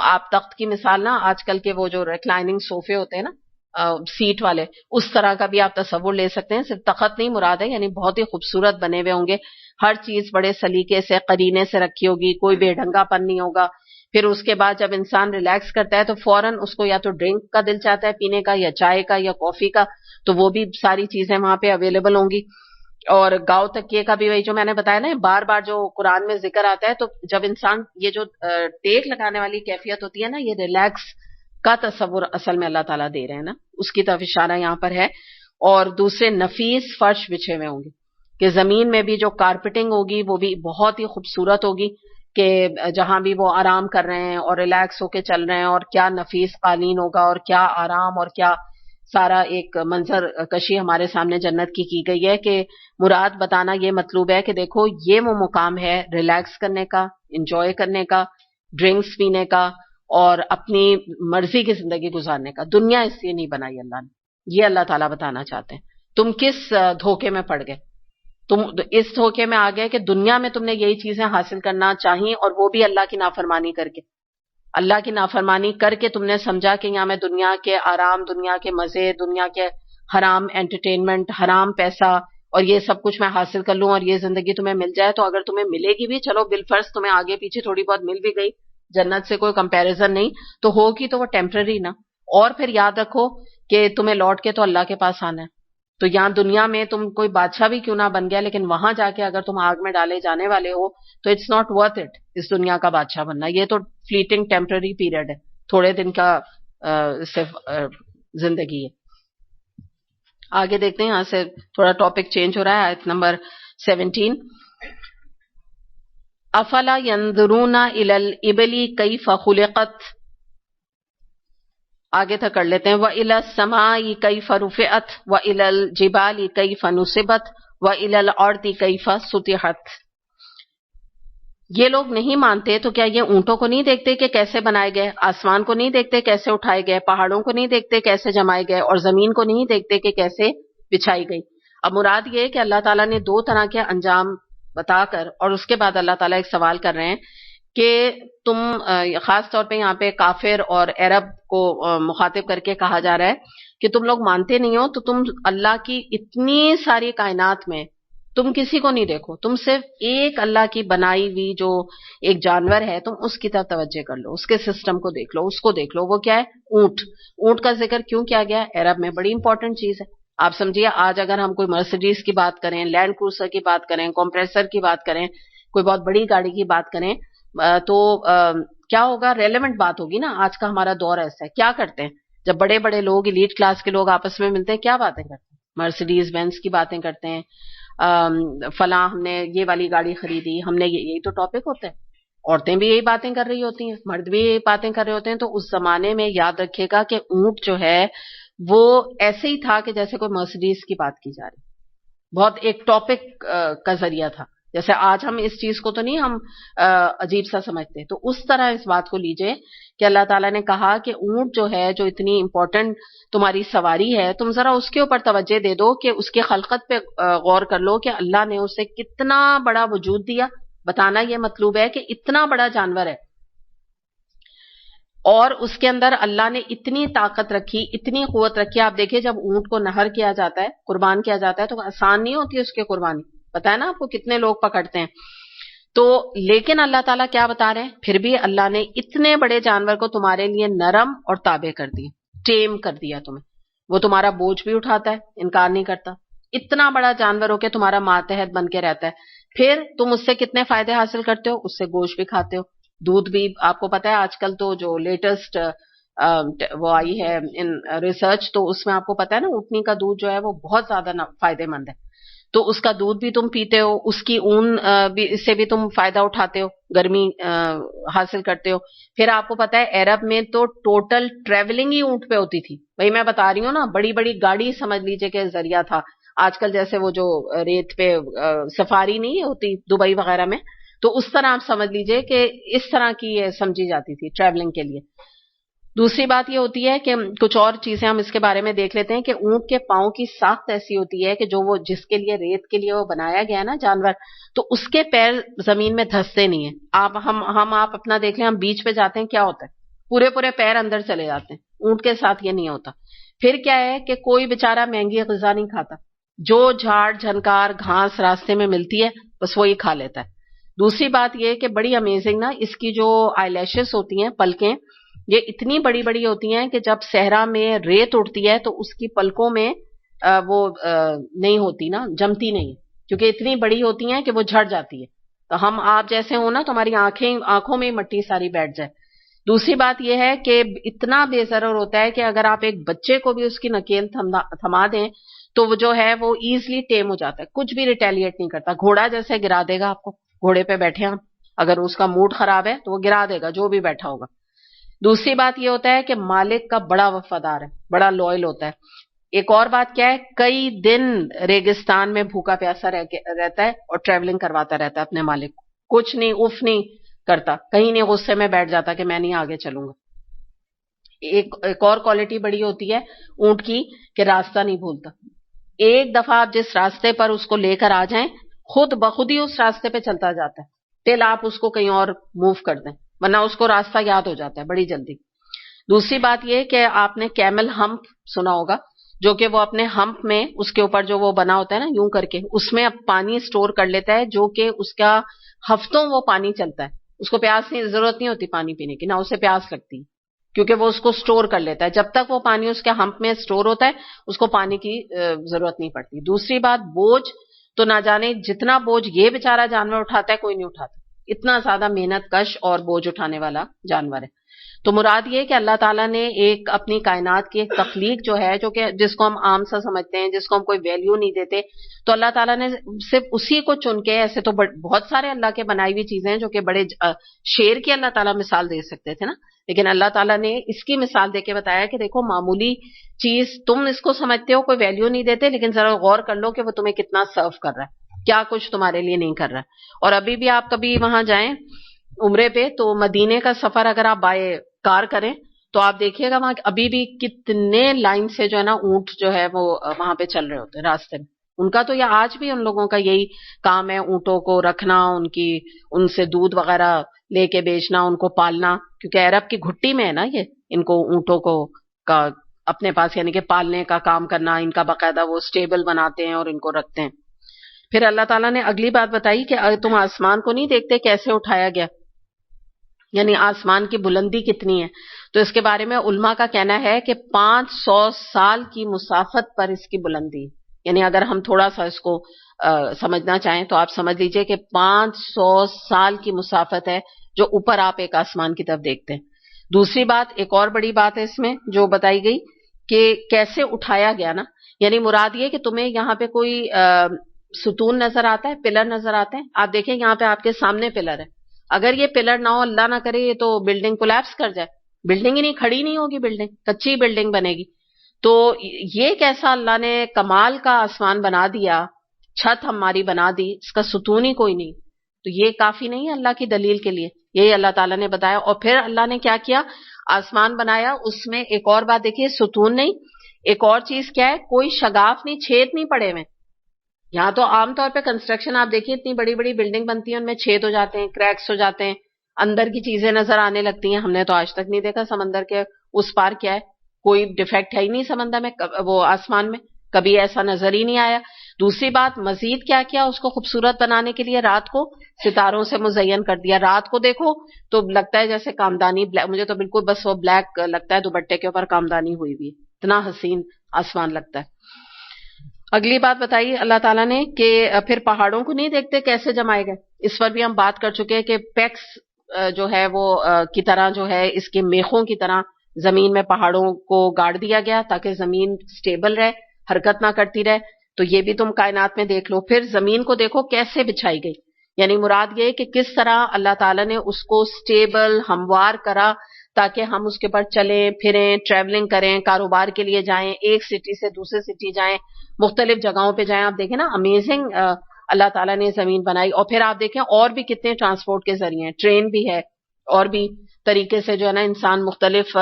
آپ تخت کی مثال نا آج کل کے وہ جو ریکلائننگ صوفے ہوتے ہیں نا سیٹ والے, اس طرح کا بھی آپ تصور لے سکتے ہیں. صرف تخت نہیں مراد ہے, یعنی بہت ہی خوبصورت بنے ہوئے ہوں گے, ہر چیز بڑے سلیقے سے قرینے سے رکھی ہوگی, کوئی بے ڈھنگا پن نہیں ہوگا. پھر اس کے بعد جب انسان ریلیکس کرتا ہے تو فوراً اس کو یا تو ڈرنک کا دل چاہتا ہے پینے کا, یا چائے کا, یا کافی کا, تو وہ بھی ساری چیزیں وہاں پہ اویلیبل ہوں گی. اور گاؤ تکیے کا بھی وہی جو میں نے بتایا نا, بار بار جو قرآن میں ذکر آتا ہے, تو جب انسان یہ جو ٹیک لگانے والی کیفیت ہوتی ہے نا, یہ ریلیکس کا تصور اصل میں اللہ تعالیٰ دے رہے ہیں نا, اس کی طرف اشارہ یہاں پر ہے. اور دوسرے نفیس فرش بچھے ہوئے ہوں گے, کہ زمین میں بھی جو کارپیٹنگ ہوگی وہ بھی بہت ہی خوبصورت ہوگی, کہ جہاں بھی وہ آرام کر رہے ہیں اور ریلیکس ہو کے چل رہے ہیں، اور کیا نفیس قالین ہوگا اور کیا آرام اور کیا سارا ایک منظر کشی ہمارے سامنے جنت کی گئی ہے، کہ مراد بتانا یہ مطلوب ہے کہ دیکھو یہ وہ مقام ہے ریلیکس کرنے کا، انجوائے کرنے کا، ڈرنکس پینے کا اور اپنی مرضی کی زندگی گزارنے کا۔ دنیا اس لیے نہیں بنائی اللہ نے، یہ اللہ تعالیٰ بتانا چاہتے ہیں۔ تم کس دھوکے میں پڑ گئے؟ تم اس دھوکے میں آ گئے کہ دنیا میں تم نے یہی چیزیں حاصل کرنا چاہی، اور وہ بھی اللہ کی نافرمانی کر کے۔ اللہ کی نافرمانی کر کے تم نے سمجھا کہ یہاں میں دنیا کے آرام، دنیا کے مزے، دنیا کے حرام انٹرٹینمنٹ، حرام پیسہ اور یہ سب کچھ میں حاصل کر لوں اور یہ زندگی تمہیں مل جائے۔ تو اگر تمہیں ملے گی بھی، چلو بالفرض تمہیں آگے پیچھے تھوڑی بہت مل بھی گئی، جنت سے کوئی کمپیریزن نہیں، تو ہوگی تو وہ ٹیمپرری نا۔ اور پھر یاد رکھو کہ تمہیں لوٹ کے تو اللہ کے پاس آنا ہے۔ تو یہاں دنیا میں تم کوئی بادشاہ بھی کیوں نہ بن گیا، لیکن وہاں جا کے اگر تم آگ میں ڈالے جانے والے ہو تو اٹس ناٹ ورتھ اٹ اس دنیا کا بادشاہ بننا۔ یہ تو فلیٹنگ ٹیمپرری پیریڈ ہے، تھوڑے دن کا صرف زندگی ہے۔ آگے دیکھتے ہیں، یہاں سے تھوڑا ٹاپک چینج ہو رہا ہے۔ آیت نمبر 17، افلا ينظرون الى الابل كيف خلقت، آگے تک کر لیتے ہیں، وَإِلَى السَّمَاءِ كَيْفَ رُفِعَتْ وَإِلَى الْجِبَالِ كَيْفَ نُصِبَتْ وَإِلَى الْأَرْضِ كَيْفَ سُطِحَتْ۔ یہ لوگ نہیں مانتے تو کیا یہ اونٹوں کو نہیں دیکھتے کہ کیسے بنائے گئے، آسمان کو نہیں دیکھتے کیسے اٹھائے گئے، پہاڑوں کو نہیں دیکھتے کیسے جمائے گئے، اور زمین کو نہیں دیکھتے کہ کیسے بچھائی گئی۔ اب مراد یہ ہے کہ اللہ تعالیٰ نے دو طرح کے انجام بتا کر، اور اس کے بعد اللہ تعالیٰ ایک سوال کر رہے ہیں کہ تم، خاص طور پہ یہاں پہ کافر اور عرب کو مخاطب کر کے کہا جا رہا ہے کہ تم لوگ مانتے نہیں ہو، تو تم اللہ کی اتنی ساری کائنات میں تم کسی کو نہیں دیکھو، تم صرف ایک اللہ کی بنائی ہوئی جو ایک جانور ہے، تم اس کی طرف توجہ کر لو، اس کے سسٹم کو دیکھ لو، اس کو دیکھ لو۔ وہ کیا ہے؟ اونٹ۔ اونٹ کا ذکر کیوں کیا گیا ہے؟ عرب میں بڑی امپورٹنٹ چیز ہے۔ آپ سمجھیے آج اگر ہم کوئی مرسیڈیز کی بات کریں، لینڈ کروزر کی بات کریں، کمپریسر کی بات کریں، کوئی بہت بڑی گاڑی کی بات کریں، تو کیا ہوگا؟ ریلیونٹ بات ہوگی نا۔ آج کا ہمارا دور ایسا ہے، کیا کرتے ہیں جب بڑے بڑے لوگ، ایلیٹ کلاس کے لوگ آپس میں ملتے ہیں، کیا باتیں کرتے ہیں؟ مرسیڈیز بینز کی باتیں کرتے ہیں، فلاں ہم نے یہ والی گاڑی خریدی، ہم نے یہی تو ٹاپک ہوتا ہے۔ عورتیں بھی یہی باتیں کر رہی ہوتی ہیں، مرد بھی یہی باتیں کر رہے ہوتے ہیں۔ تو اس زمانے میں یاد رکھیے گا کہ اونٹ جو ہے وہ ایسے ہی تھا کہ جیسے کوئی مرسیڈیز کی بات کی جا رہی، بہت ایک ٹاپک کا ذریعہ تھا۔ جیسے آج ہم اس چیز کو تو نہیں ہم عجیب سا سمجھتے، تو اس طرح اس بات کو لیجئے کہ اللہ تعالیٰ نے کہا کہ اونٹ جو ہے، جو اتنی امپورٹنٹ تمہاری سواری ہے، تم ذرا اس کے اوپر توجہ دے دو کہ اس کی خلقت پہ غور کر لو کہ اللہ نے اسے کتنا بڑا وجود دیا۔ بتانا یہ مطلوب ہے کہ اتنا بڑا جانور ہے، اور اس کے اندر اللہ نے اتنی طاقت رکھی، اتنی قوت رکھی۔ آپ دیکھیں جب اونٹ کو نہر کیا جاتا ہے، قربان کیا جاتا ہے، تو آسان نہیں ہوتی اس کی قربانی، پتہ ہے نا آپ کو کتنے لوگ پکڑتے ہیں۔ تو لیکن اللہ تعالیٰ کیا بتا رہے ہیں؟ پھر بھی اللہ نے اتنے بڑے جانور کو تمہارے لیے نرم اور تابع کر دیا، ٹیم کر دیا تمہیں۔ وہ تمہارا بوجھ بھی اٹھاتا ہے، انکار نہیں کرتا، اتنا بڑا جانور ہو کے تمہارا ماتحت بن کے رہتا ہے۔ پھر تم اس سے کتنے فائدے حاصل کرتے ہو؟ اس سے گوشت بھی کھاتے ہو، دودھ بھی۔ آپ کو پتا ہے آج کل تو جو لیٹسٹ وہ آئی ہے ان ریسرچ، تو اس میں آپ کو پتا ہے نا اونٹنی کا دودھ جو ہے وہ بہت زیادہ فائدے مند ہے، تو اس کا دودھ بھی تم پیتے ہو، اس کی اون سے بھی تم فائدہ اٹھاتے ہو، گرمی حاصل کرتے ہو۔ پھر آپ کو پتا ہے عرب میں تو ٹوٹل ٹریولنگ ہی اونٹ پہ ہوتی تھی۔ وہی میں بتا رہی ہوں نا، بڑی بڑی گاڑی سمجھ لیجئے کہ ذریعہ تھا۔ آج کل جیسے وہ جو ریت پہ سفاری نہیں ہوتی دبئی وغیرہ میں، تو اس طرح آپ سمجھ لیجئے کہ اس طرح کی یہ سمجھی جاتی تھی ٹریولنگ کے لیے۔ دوسری بات یہ ہوتی ہے کہ کچھ اور چیزیں ہم اس کے بارے میں دیکھ لیتے ہیں کہ اونٹ کے پاؤں کی ساخت ایسی ہوتی ہے کہ جو وہ جس کے لیے ریت کے لیے وہ بنایا گیا نا جانور، تو اس کے پیر زمین میں دھستے نہیں ہیں۔ آپ اپنا دیکھ لیں، ہم بیچ پہ جاتے ہیں، کیا ہوتا ہے؟ پورے پورے پیر اندر چلے جاتے ہیں۔ اونٹ کے ساتھ یہ نہیں ہوتا۔ پھر کیا ہے کہ کوئی بیچارہ مہنگی غذا نہیں کھاتا، جو جھاڑ جھنکار گھاس راستے میں ملتی ہے بس وہی کھا لیتا ہے۔ دوسری بات یہ کہ بڑی امیزنگ نا، اس کی جو آئی لیشز ہوتی ہیں، پلکیں، یہ اتنی بڑی بڑی ہوتی ہیں کہ جب صحرا میں ریت اڑتی ہے تو اس کی پلکوں میں وہ نہیں ہوتی نا، جمتی نہیں، کیونکہ اتنی بڑی ہوتی ہیں کہ وہ جھڑ جاتی ہے۔ تو ہم آپ جیسے ہو نا، تو ہماری آنکھوں میں مٹی ساری بیٹھ جائے۔ دوسری بات یہ ہے کہ اتنا بے ضرر ہوتا ہے کہ اگر آپ ایک بچے کو بھی اس کی نکیل تھما دیں تو وہ جو ہے وہ ایزلی ٹیم ہو جاتا ہے، کچھ بھی ریٹیلیٹ نہیں کرتا۔ گھوڑا جیسے گرا دے گا آپ کو، گھوڑے پہ بیٹھے ہم اگر اس کا موڈ خراب ہے تو وہ گرا دے گا جو بھی بیٹھا ہوگا. دوسری بات یہ ہوتا ہے کہ مالک کا بڑا وفادار ہے, بڑا لوئل ہوتا ہے. ایک اور بات کیا ہے, کئی دن ریگستان میں بھوکا پیاسا رہتا ہے اور ٹریولنگ کرواتا رہتا ہے اپنے مالک کو, کچھ نہیں اف نہیں کرتا, کہیں نہیں غصے میں بیٹھ جاتا کہ میں نہیں آگے چلوں گا. ایک اور کوالٹی بڑی ہوتی ہے اونٹ کی کہ راستہ نہیں بھولتا. ایک دفعہ آپ جس راستے پر اس کو لے کر آ جائیں خود بخود ہی اس راستے پہ چلتا جاتا ہے, ٹل آپ اس کو کہیں اور موو کر دیں, ورنہ اس کو راستہ یاد ہو جاتا ہے بڑی جلدی. دوسری بات یہ کہ آپ نے کیمل ہمپ سنا ہوگا, جو کہ وہ اپنے ہمپ میں اس کے اوپر جو وہ بنا ہوتا ہے نا یوں کر کے, اس میں اب پانی سٹور کر لیتا ہے, جو کہ اس کا ہفتوں وہ پانی چلتا ہے. اس کو پیاس نہیں, ضرورت نہیں ہوتی پانی پینے کی, نہ اسے پیاس لگتی, کیونکہ وہ اس کو سٹور کر لیتا ہے. جب تک وہ پانی اس کے ہمپ میں سٹور ہوتا ہے اس کو پانی کی ضرورت نہیں پڑتی. دوسری بات, بوجھ تو نہ جانے جتنا بوجھ یہ بیچارہ جانور اٹھاتا ہے کوئی نہیں اٹھاتا, اتنا زیادہ محنت کش اور بوجھ اٹھانے والا جانور ہے. تو مراد یہ کہ اللہ تعالیٰ نے ایک اپنی کائنات کی ایک تخلیق جو ہے, جو کہ جس کو ہم عام سا سمجھتے ہیں, جس کو ہم کوئی ویلیو نہیں دیتے, تو اللہ تعالیٰ نے صرف اسی کو چن کے, ایسے تو بہت سارے اللہ کے بنائی ہوئی چیزیں ہیں جو کہ بڑے شیر کی اللہ تعالیٰ مثال دے سکتے تھے نا, لیکن اللہ تعالیٰ نے اس کی مثال دے کے بتایا کہ دیکھو معمولی چیز تم اس کو سمجھتے ہو, کوئی ویلیو نہیں دیتے, لیکن ذرا غور کر لو کہ وہ تمہیں کتنا سرو کر رہا ہے, کیا کچھ تمہارے لیے نہیں کر رہا ہے. اور ابھی بھی آپ کبھی وہاں جائیں عمرے پہ, تو مدینے کا سفر اگر آپ بائے کار کریں تو آپ دیکھیے گا وہاں ابھی بھی کتنے لائن سے جو ہے نا اونٹ جو ہے وہ وہاں پہ چل رہے ہوتے ہیں راستے میں. ان کا تو یہ آج بھی ان لوگوں کا یہی کام ہے, اونٹوں کو رکھنا, ان سے دودھ وغیرہ لے کے بیچنا, ان کو پالنا, کیونکہ عرب کی گھٹی میں ہے نا یہ, ان کو اونٹوں کو کا اپنے پاس یعنی کہ پالنے کا کام کرنا, ان کا باقاعدہ وہ سٹیبل بناتے ہیں اور ان کو رکھتے ہیں. پھر اللہ تعالیٰ نے اگلی بات بتائی کہ تم آسمان کو نہیں دیکھتے کیسے اٹھایا گیا, یعنی آسمان کی بلندی کتنی ہے. تو اس کے بارے میں علماء کا کہنا ہے کہ 500 سال کی مسافت پر اس کی بلندی, یعنی اگر ہم تھوڑا سا اس کو سمجھنا چاہیں تو آپ سمجھ لیجئے کہ 500 سال کی مسافت ہے جو اوپر آپ ایک آسمان کی طرف دیکھتے ہیں. دوسری بات, ایک اور بڑی بات ہے اس میں جو بتائی گئی کہ کیسے اٹھایا گیا نا, یعنی مراد یہ کہ تمہیں یہاں پہ کوئی ستون نظر آتا ہے, پلر نظر آتے ہیں, آپ دیکھیں یہاں پہ آپ کے سامنے پلر ہے, اگر یہ پلر نہ ہو, اللہ نہ کرے یہ تو بلڈنگ کولیپس کر جائے, بلڈنگ ہی نہیں, کھڑی نہیں ہوگی بلڈنگ, کچی بلڈنگ بنے گی. تو یہ کیسا اللہ نے کمال کا آسمان بنا دیا, چھت ہماری بنا دی, اس کا ستون ہی کوئی نہیں, تو یہ کافی نہیں ہے اللہ کی دلیل کے لیے, یہی اللہ تعالیٰ نے بتایا. اور پھر اللہ نے کیا کیا, آسمان بنایا, اس میں ایک اور بات دیکھیے, ستون نہیں, ایک اور چیز کیا ہے, کوئی شگاف نہیں, چھید نہیں پڑے ہوئے. یہاں تو عام طور پہ کنسٹرکشن آپ دیکھیے اتنی بڑی بڑی بلڈنگ بنتی ہیں, ان میں چھید ہو جاتے ہیں, کریکس ہو جاتے ہیں, اندر کی چیزیں نظر آنے لگتی ہیں. ہم نے تو آج تک نہیں دیکھا سمندر کے اس پار کیا ہے, کوئی ڈیفیکٹ ہے ہی نہیں سمندر میں, وہ آسمان میں کبھی ایسا نظر ہی نہیں آیا. دوسری بات, مزید کیا کیا, اس کو خوبصورت بنانے کے لیے رات کو ستاروں سے مزین کر دیا. رات کو دیکھو تو لگتا ہے جیسے کامدانی, مجھے تو بالکل بس وہ بلیک لگتا ہے, دوپٹے کے اوپر کامدانی ہوئی ہوئی, اتنا حسین آسمان لگتا ہے. اگلی بات بتائی اللہ تعالیٰ نے کہ پھر پہاڑوں کو نہیں دیکھتے کیسے جمائے گئے. اس پر بھی ہم بات کر چکے ہیں کہ پیکس جو ہے وہ کی طرح جو ہے, اس کے میخوں کی طرح زمین میں پہاڑوں کو گاڑ دیا گیا تاکہ زمین سٹیبل رہے, حرکت نہ کرتی رہے. تو یہ بھی تم کائنات میں دیکھ لو. پھر زمین کو دیکھو کیسے بچھائی گئی, یعنی مراد یہ کہ کس طرح اللہ تعالیٰ نے اس کو سٹیبل ہموار کرا تاکہ ہم اس کے اوپر چلیں پھریں, ٹریولنگ کریں, کاروبار کے لیے جائیں, ایک سٹی سے دوسرے سٹی جائیں, مختلف جگہوں پہ جائیں. آپ دیکھیں نا, امیزنگ اللہ تعالیٰ نے زمین بنائی. اور پھر آپ دیکھیں اور بھی کتنے ٹرانسپورٹ کے ذریعے ہیں, ٹرین بھی ہے, اور بھی طریقے سے جو ہے نا انسان مختلف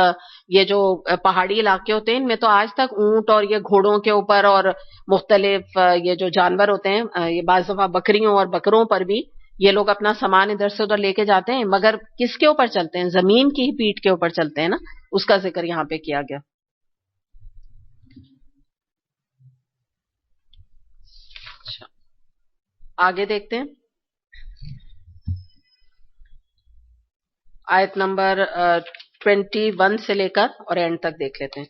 یہ جو پہاڑی علاقے ہوتے ہیں ان میں تو آج تک اونٹ اور یہ گھوڑوں کے اوپر اور مختلف یہ جو جانور ہوتے ہیں, یہ بعض دفعہ بکریوں اور بکروں پر بھی یہ لوگ اپنا سامان ادھر سے ادھر لے کے جاتے ہیں, مگر کس کے اوپر چلتے ہیں, زمین کی ہی پیٹھ کے اوپر چلتے ہیں نا. اس کا ذکر یہاں پہ کیا گیا. آگے دیکھتے ہیں آیت نمبر 21 سے لے کر اور اینڈ تک دیکھ لیتے ہیں.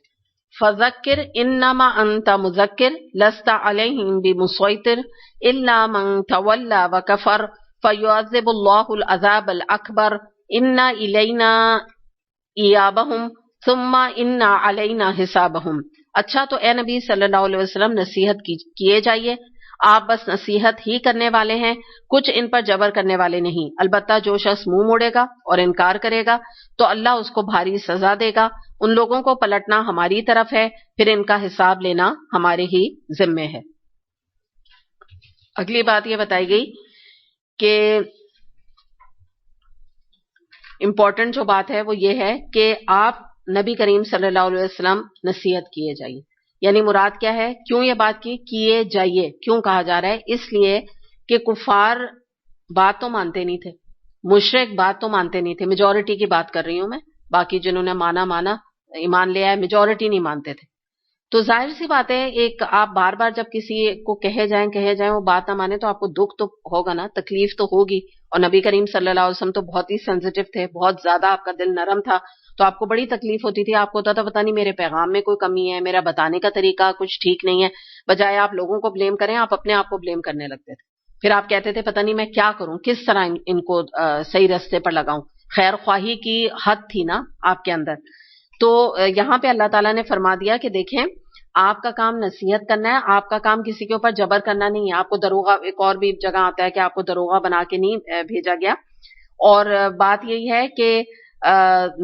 فذکر انما انت مذکر لست علیہم بمسیطر الا من تولی وکفر فیعذب اللہ العذاب الاکبر ان الینا ایابہم ثم ان علینا حسابہم. اچھا, تو اے نبی صلی اللہ علیہ وسلم نصیحت کیے جائیے, آپ بس نصیحت ہی کرنے والے ہیں، کچھ ان پر جبر کرنے والے نہیں۔ البتہ جو شخص منہ موڑے گا اور انکار کرے گا تو اللہ اس کو بھاری سزا دے گا۔ ان لوگوں کو پلٹنا ہماری طرف ہے، پھر ان کا حساب لینا ہمارے ہی ذمے ہے۔ اگلی بات یہ بتائی گئی کہ امپورٹنٹ جو بات ہے وہ یہ ہے کہ آپ نبی کریم صلی اللہ علیہ وسلم نصیحت کیے جائیے۔ یعنی مراد کیا ہے؟ کیوں یہ بات کی کیے جائیے کیوں کہا جا رہا ہے؟ اس لیے کہ کفار بات تو مانتے نہیں تھے، مشرک بات تو مانتے نہیں تھے، میجورٹی کی بات کر رہی ہوں میں، باقی جنہوں نے مانا ایمان لیا ہے، میجورٹی نہیں مانتے تھے۔ تو ظاہر سی بات ہے، ایک آپ بار بار جب کسی کو کہے جائیں وہ بات نہ مانے تو آپ کو دکھ تو ہوگا نا، تکلیف تو ہوگی۔ اور نبی کریم صلی اللہ علیہ وسلم تو بہت ہی سینسیٹیو تھے، بہت زیادہ آپ کا دل نرم تھا، تو آپ کو بڑی تکلیف ہوتی تھی، آپ کو ہوتا تھا پتہ نہیں میرے پیغام میں کوئی کمی ہے، میرا بتانے کا طریقہ کچھ ٹھیک نہیں ہے۔ بجائے آپ لوگوں کو بلیم کریں، آپ اپنے آپ کو بلیم کرنے لگتے تھے۔ پھر آپ کہتے تھے پتہ نہیں میں کیا کروں، کس طرح ان کو صحیح راستے پر لگاؤں۔ خیر خواہی کی حد تھی نا آپ کے اندر۔ تو یہاں پہ اللہ تعالیٰ نے فرما دیا کہ دیکھیں آپ کا کام نصیحت کرنا ہے، آپ کا کام کسی کے اوپر جبر کرنا نہیں ہے۔ آپ کو دروغہ، ایک اور بھی جگہ آتا ہے کہ آپ کو دروغہ بنا کے نہیں بھیجا گیا۔ اور بات یہی ہے کہ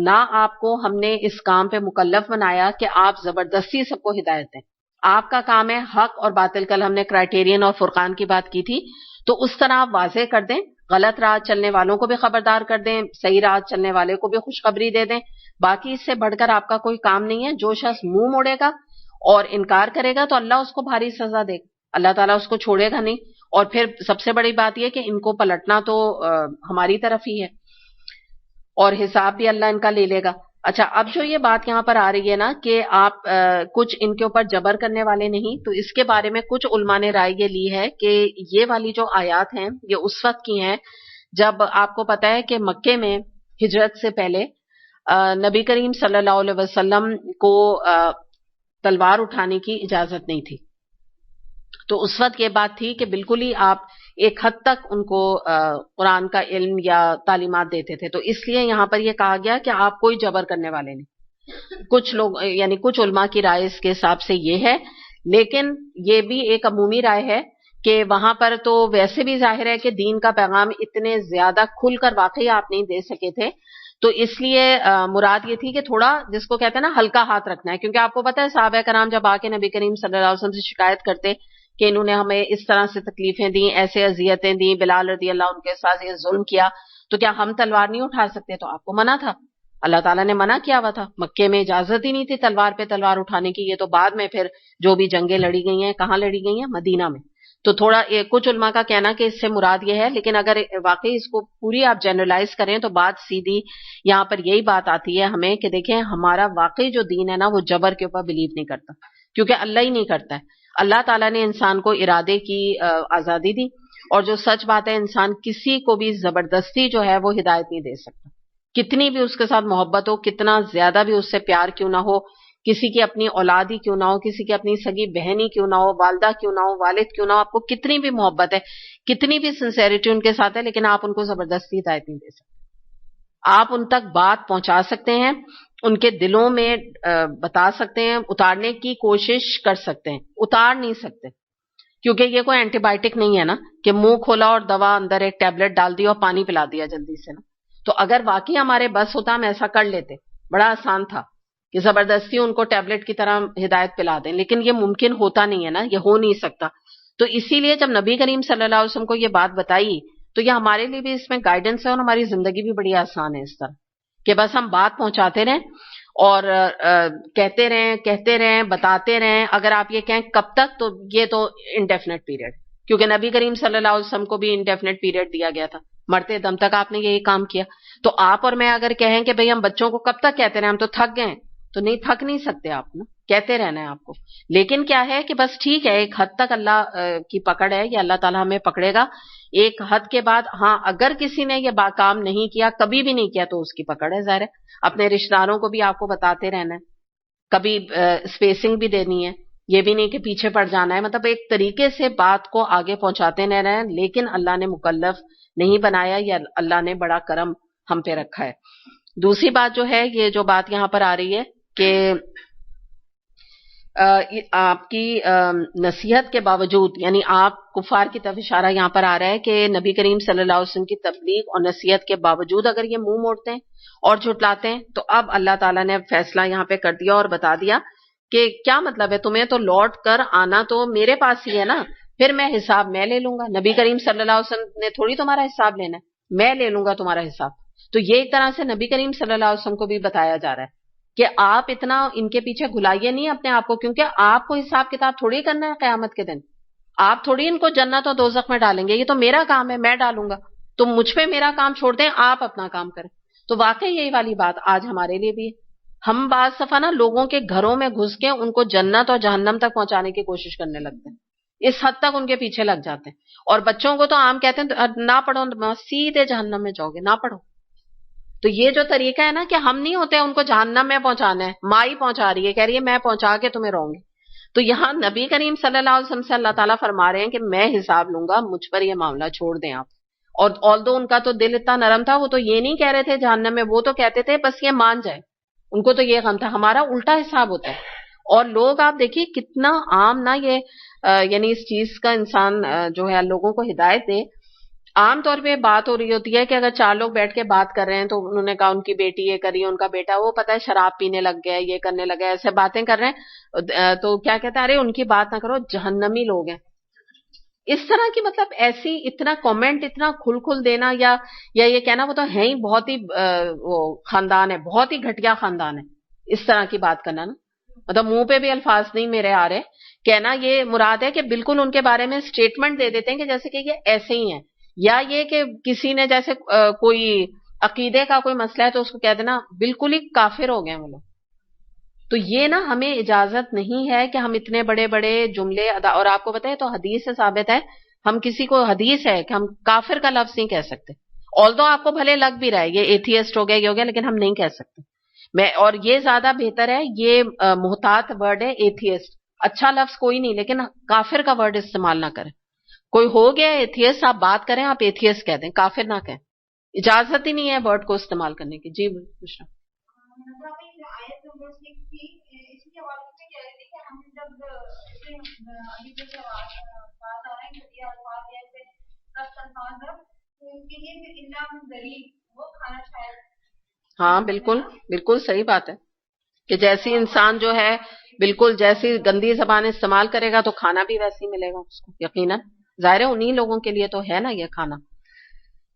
نہ آپ کو ہم نے اس کام پہ مکلف بنایا کہ آپ زبردستی سب کو ہدایت دیں۔ آپ کا کام ہے حق اور باطل، کل ہم نے کرائٹیرین اور فرقان کی بات کی تھی، تو اس طرح آپ واضح کر دیں، غلط راہ چلنے والوں کو بھی خبردار کر دیں، صحیح راہ چلنے والے کو بھی خوشخبری دے دیں۔ باقی اس سے بڑھ کر آپ کا کوئی کام نہیں ہے۔ جو شخص منہ موڑے گا اور انکار کرے گا تو اللہ اس کو بھاری سزا دے گا، اللہ تعالیٰ اس کو چھوڑے گا نہیں۔ اور پھر سب سے بڑی بات یہ کہ ان کو پلٹنا تو ہماری طرف ہی ہے، اور حساب بھی اللہ ان کا لے لے گا۔ اچھا، اب جو یہ بات یہاں پر آ رہی ہے نا کہ آپ کچھ ان کے اوپر جبر کرنے والے نہیں، تو اس کے بارے میں کچھ علماء نے رائے یہ لی ہے کہ یہ والی جو آیات ہیں یہ اس وقت کی ہیں جب آپ کو پتا ہے کہ مکے میں ہجرت سے پہلے نبی کریم صلی اللہ علیہ وسلم کو تلوار اٹھانے کی اجازت نہیں تھی۔ تو اس وقت یہ بات تھی کہ بالکل ہی آپ ایک حد تک ان کو قرآن کا علم یا تعلیمات دیتے تھے، تو اس لیے یہاں پر یہ کہا گیا کہ آپ کوئی جبر کرنے والے نہیں۔ کچھ لوگ یعنی کچھ علماء کی رائے اس کے حساب سے یہ ہے، لیکن یہ بھی ایک عمومی رائے ہے کہ وہاں پر تو ویسے بھی ظاہر ہے کہ دین کا پیغام اتنے زیادہ کھل کر واقعی آپ نہیں دے سکے تھے، تو اس لیے مراد یہ تھی کہ تھوڑا جس کو کہتے ہیں نا ہلکا ہاتھ رکھنا ہے، کیونکہ آپ کو پتہ ہے صحابہ کرام جب آ کے نبی کریم صلی اللہ علیہ وسلم سے شکایت کرتے کہ انہوں نے ہمیں اس طرح سے تکلیفیں دیں، ایسے اذیتیں دیں، بلال رضی اللہ ان کے ساتھ یہ ظلم کیا، تو کیا ہم تلوار نہیں اٹھا سکتے؟ تو آپ کو منع تھا، اللہ تعالیٰ نے منع کیا ہوا تھا، مکے میں اجازت ہی نہیں تھی تلوار پہ تلوار اٹھانے کی۔ یہ تو بعد میں پھر جو بھی جنگیں لڑی گئی ہیں، کہاں لڑی گئی ہیں؟ مدینہ میں۔ تو تھوڑا کچھ علماء کا کہنا کہ اس سے مراد یہ ہے، لیکن اگر واقعی اس کو پوری آپ جنرلائز کریں تو بات سیدھی یہاں پر یہی بات آتی ہے ہمیں کہ دیکھیں ہمارا واقعی جو دین ہے نا وہ جبر کے اوپر بلیو نہیں کرتا، کیونکہ اللہ ہی نہیں کرتا ہے۔ اللہ تعالیٰ نے انسان کو ارادے کی آزادی دی، اور جو سچ بات ہے انسان کسی کو بھی زبردستی جو ہے وہ ہدایت نہیں دے سکتا، کتنی بھی اس کے ساتھ محبت ہو، کتنا زیادہ بھی اس سے پیار کیوں نہ ہو، کسی کی اپنی اولاد ہی کیوں نہ ہو، کسی کی اپنی سگی بہن ہی کیوں نہ ہو، والدہ کیوں نہ ہو، والد کیوں نہ ہو، آپ کو کتنی بھی محبت ہے، کتنی بھی سنسیریٹی ان کے ساتھ ہے، لیکن آپ ان کو زبردستی ہدایت نہیں دے سکتے۔ آپ ان تک بات پہنچا سکتے ہیں، ان کے دلوں میں بتا سکتے ہیں، اتارنے کی کوشش کر سکتے ہیں، اتار نہیں سکتے، کیونکہ یہ کوئی اینٹی بائیوٹک نہیں ہے نا کہ منہ کھولا اور دوا اندر ایک ٹیبلٹ ڈال دی اور پانی پلا دیا جلدی سے نا۔ تو اگر واقعی ہمارے بس ہوتا ہم ایسا کر لیتے، بڑا آسان تھا کہ زبردستی ان کو ٹیبلٹ کی طرح ہدایت پلا دیں، لیکن یہ ممکن ہوتا نہیں ہے نا، یہ ہو نہیں سکتا۔ تو اسی لیے جب نبی کریم صلی اللہ علیہ وسلم کو یہ بات بتائی تو یہ ہمارے لیے بھی اس میں گائیڈنس ہے، اور ہماری زندگی بھی بڑی آسان ہے اس طرح کہ بس ہم بات پہنچاتے رہیں اور کہتے رہیں بتاتے رہیں۔ اگر آپ یہ کہیں کب تک، تو یہ تو انڈیفینٹ پیریڈ، کیونکہ نبی کریم صلی اللہ علیہ وسلم کو بھی انڈیفینٹ پیریڈ دیا گیا تھا، مرتے دم تک آپ نے یہی کام کیا۔ تو آپ اور میں اگر کہیں کہ بھئی ہم بچوں کو کب تک کہتے رہیں، ہم تو تھک گئے، تو نہیں، تھک نہیں سکتے آپ نا، کہتے رہنا ہے آپ کو۔ لیکن کیا ہے کہ بس ٹھیک ہے، ایک حد تک اللہ کی پکڑ ہے، یا اللہ تعالیٰ ہمیں پکڑے گا۔ ایک حد کے بعد ہاں اگر کسی نے یہ کام نہیں کیا، کبھی بھی نہیں کیا، تو اس کی پکڑ ہے، ظاہر ہے۔ اپنے رشتہ داروں کو بھی آپ کو بتاتے رہنا ہے، کبھی اسپیسنگ بھی دینی ہے، یہ بھی نہیں کہ پیچھے پڑ جانا ہے، مطلب ایک طریقے سے بات کو آگے پہنچاتے رہنا ہے، لیکن اللہ نے مکلف نہیں بنایا، یا اللہ نے بڑا کرم ہم پہ رکھا ہے۔ دوسری بات جو ہے، یہ جو بات یہاں پر آ رہی ہے کہ آپ کی نصیحت کے باوجود، یعنی آپ کفار کی طرف اشارہ یہاں پر آ رہا ہے کہ نبی کریم صلی اللہ علیہ وسلم کی تبلیغ اور نصیحت کے باوجود اگر یہ منہ موڑتے ہیں اور جھٹلاتے ہیں، تو اب اللہ تعالیٰ نے فیصلہ یہاں پہ کر دیا اور بتا دیا کہ کیا مطلب ہے، تمہیں تو لوٹ کر آنا تو میرے پاس ہی ہے نا، پھر میں حساب میں لے لوں گا. نبی کریم صلی اللہ علیہ وسلم نے تھوڑی تمہارا حساب لینا ہے، میں لے لوں گا تمہارا حساب. تو یہ ایک طرح سے نبی کریم صلی اللہ علیہ وسلم کو بھی بتایا جا رہا ہے کہ آپ اتنا ان کے پیچھے گھلائیے نہیں اپنے آپ کو، کیونکہ آپ کو حساب کتاب تھوڑی کرنا ہے قیامت کے دن. آپ تھوڑی ان کو جنت اور دوزخ میں ڈالیں گے، یہ تو میرا کام ہے، میں ڈالوں گا. تم مجھ پہ میرا کام چھوڑ دیں، آپ اپنا کام کریں. تو واقعی یہی والی بات آج ہمارے لیے بھی ہے. ہم بعض دفعہ نا لوگوں کے گھروں میں گھس کے ان کو جنت اور جہنم تک پہنچانے کی کوشش کرنے لگتے ہیں، اس حد تک ان کے پیچھے لگ جاتے ہیں. اور بچوں کو تو عام کہتے ہیں نہ پڑھو سیدھے جہنم میں جاؤ گے، نہ پڑھو. تو یہ جو طریقہ ہے نا کہ ہم نہیں ہوتے ان کو جہنم میں پہنچانا ہے، ماں ہی پہنچا رہی ہے، کہہ رہی ہے میں پہنچا کے تمہیں رہوں گی. تو یہاں نبی کریم صلی اللہ علیہ وسلم سے اللہ تعالیٰ فرما رہے ہیں کہ میں حساب لوں گا، مجھ پر یہ معاملہ چھوڑ دیں آپ. اور although ان کا تو دل اتنا نرم تھا، وہ تو یہ نہیں کہہ رہے تھے جہنم میں، وہ تو کہتے تھے بس یہ مان جائے. ان کو تو یہ غم تھا، ہمارا الٹا حساب ہوتا ہے. اور لوگ آپ دیکھیے کتنا عام نا یہ یعنی اس چیز کا انسان جو ہے لوگوں کو ہدایت دے. عام طور پہ بات ہو رہی ہوتی ہے کہ اگر 4 لوگ بیٹھ کے بات کر رہے ہیں تو انہوں نے کہا ان کی بیٹی یہ کری، ان کا بیٹا وہ پتہ ہے شراب پینے لگ گیا، یہ کرنے لگا، ایسے باتیں کر رہے ہیں. تو کیا کہتا ہے، ارے ان کی بات نہ کرو، جہنمی لوگ ہیں. اس طرح کی مطلب ایسی اتنا کامنٹ اتنا کھل دینا یا یہ کہنا وہ تو ہے ہی بہت ہی وہ خاندان ہے، بہت ہی گھٹیا خاندان ہے. اس طرح کی بات کرنا نا، مطلب منہ پہ بھی الفاظ نہیں میرے آ رہے، کہنا یہ مراد ہے کہ بالکل ان کے بارے میں اسٹیٹمنٹ دے دیتے ہیں کہ جیسے کہ یہ ایسے ہی ہیں. یا یہ کہ کسی نے جیسے کوئی عقیدے کا کوئی مسئلہ ہے تو اس کو کہہ دینا بالکل ہی کافر ہو گئے وہ لوگ. تو یہ نا ہمیں اجازت نہیں ہے کہ ہم اتنے بڑے بڑے جملے اور آپ کو پتہ ہے تو حدیث سے ثابت ہے، ہم کسی کو حدیث ہے کہ ہم کافر کا لفظ نہیں کہہ سکتے. although آپ کو بھلے لگ بھی رہا ہے یہ ایتھیسٹ ہو گیا یہ ہو گیا، لیکن ہم نہیں کہہ سکتے. اور یہ زیادہ بہتر ہے، یہ محتاط ورڈ ہے ایتھیسٹ. اچھا لفظ کوئی نہیں، لیکن کافر کا ورڈ استعمال نہ کریں. کوئی ہو گیا ایتھیسٹ، آپ بات کریں آپ ایتھیسٹ کہہ دیں، کافر نہ کہیں. اجازت ہی نہیں ہے ورڈ کو استعمال کرنے کی. جی بشرا. ہاں بالکل بالکل صحیح بات ہے کہ جیسی انسان جو ہے بالکل جیسی گندی زبان استعمال کرے گا تو کھانا بھی ویسے ہی ملے گا اس کو، یقیناً. ظاہر ہے انہی لوگوں کے لیے تو ہے نا یہ کھانا.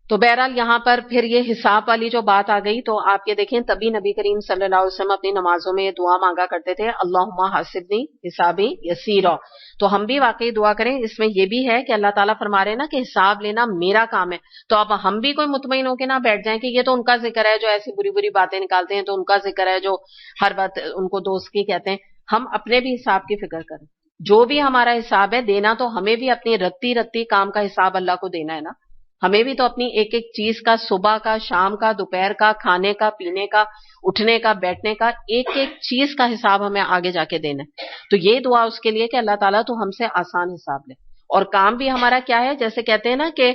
تو بہرحال یہاں پر پھر یہ حساب والی جو بات آ گئی تو آپ یہ دیکھیں تبھی نبی کریم صلی اللہ علیہ وسلم اپنی نمازوں میں یہ دعا مانگا کرتے تھے، اللہم حاسبنی حسابی یسیرا. تو ہم بھی واقعی دعا کریں. اس میں یہ بھی ہے کہ اللہ تعالیٰ فرما رہے ہیں نا کہ حساب لینا میرا کام ہے. تو اب ہم بھی کوئی مطمئن ہو کے نہ بیٹھ جائیں کہ یہ تو ان کا ذکر ہے جو ایسی بری بری باتیں نکالتے ہیں، تو ان کا ذکر ہے جو ہر بات ان کو دوست کی کہتے ہیں. ہم اپنے بھی حساب کی فکر کریں. جو بھی ہمارا حساب ہے دینا، تو ہمیں بھی اپنی رتی رتی کام کا حساب اللہ کو دینا ہے نا. ہمیں بھی تو اپنی ایک ایک چیز کا، صبح کا، شام کا، دوپہر کا، کھانے کا، پینے کا، اٹھنے کا، بیٹھنے کا، ایک ایک چیز کا حساب ہمیں آگے جا کے دینا ہے. تو یہ دعا اس کے لیے کہ اللہ تعالیٰ تو ہم سے آسان حساب لے. اور کام بھی ہمارا کیا ہے، جیسے کہتے ہیں نا کہ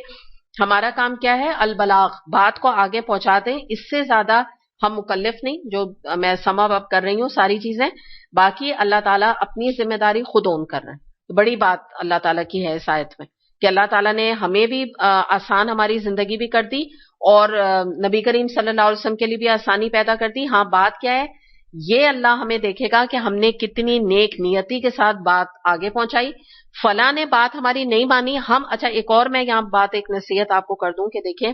ہمارا کام کیا ہے، البلاغ، بات کو آگے پہنچا دیں. اس سے زیادہ ہم مکلف نہیں. جو میں سم اپ کر رہی ہوں ساری چیزیں، باقی اللہ تعالیٰ اپنی ذمہ داری خود اون کر رہے ہیں. تو بڑی بات اللہ تعالیٰ کی ہے اس آیت میں کہ اللہ تعالیٰ نے ہمیں بھی آسان ہماری زندگی بھی کر دی اور نبی کریم صلی اللہ علیہ وسلم کے لیے بھی آسانی پیدا کر دی. ہاں بات کیا ہے، یہ اللہ ہمیں دیکھے گا کہ ہم نے کتنی نیک نیتی کے ساتھ بات آگے پہنچائی. فلاں نے بات ہماری نہیں مانی، ہم اچھا ایک اور میں یہاں بات ایک نصیحت آپ کو کر دوں کہ دیکھیں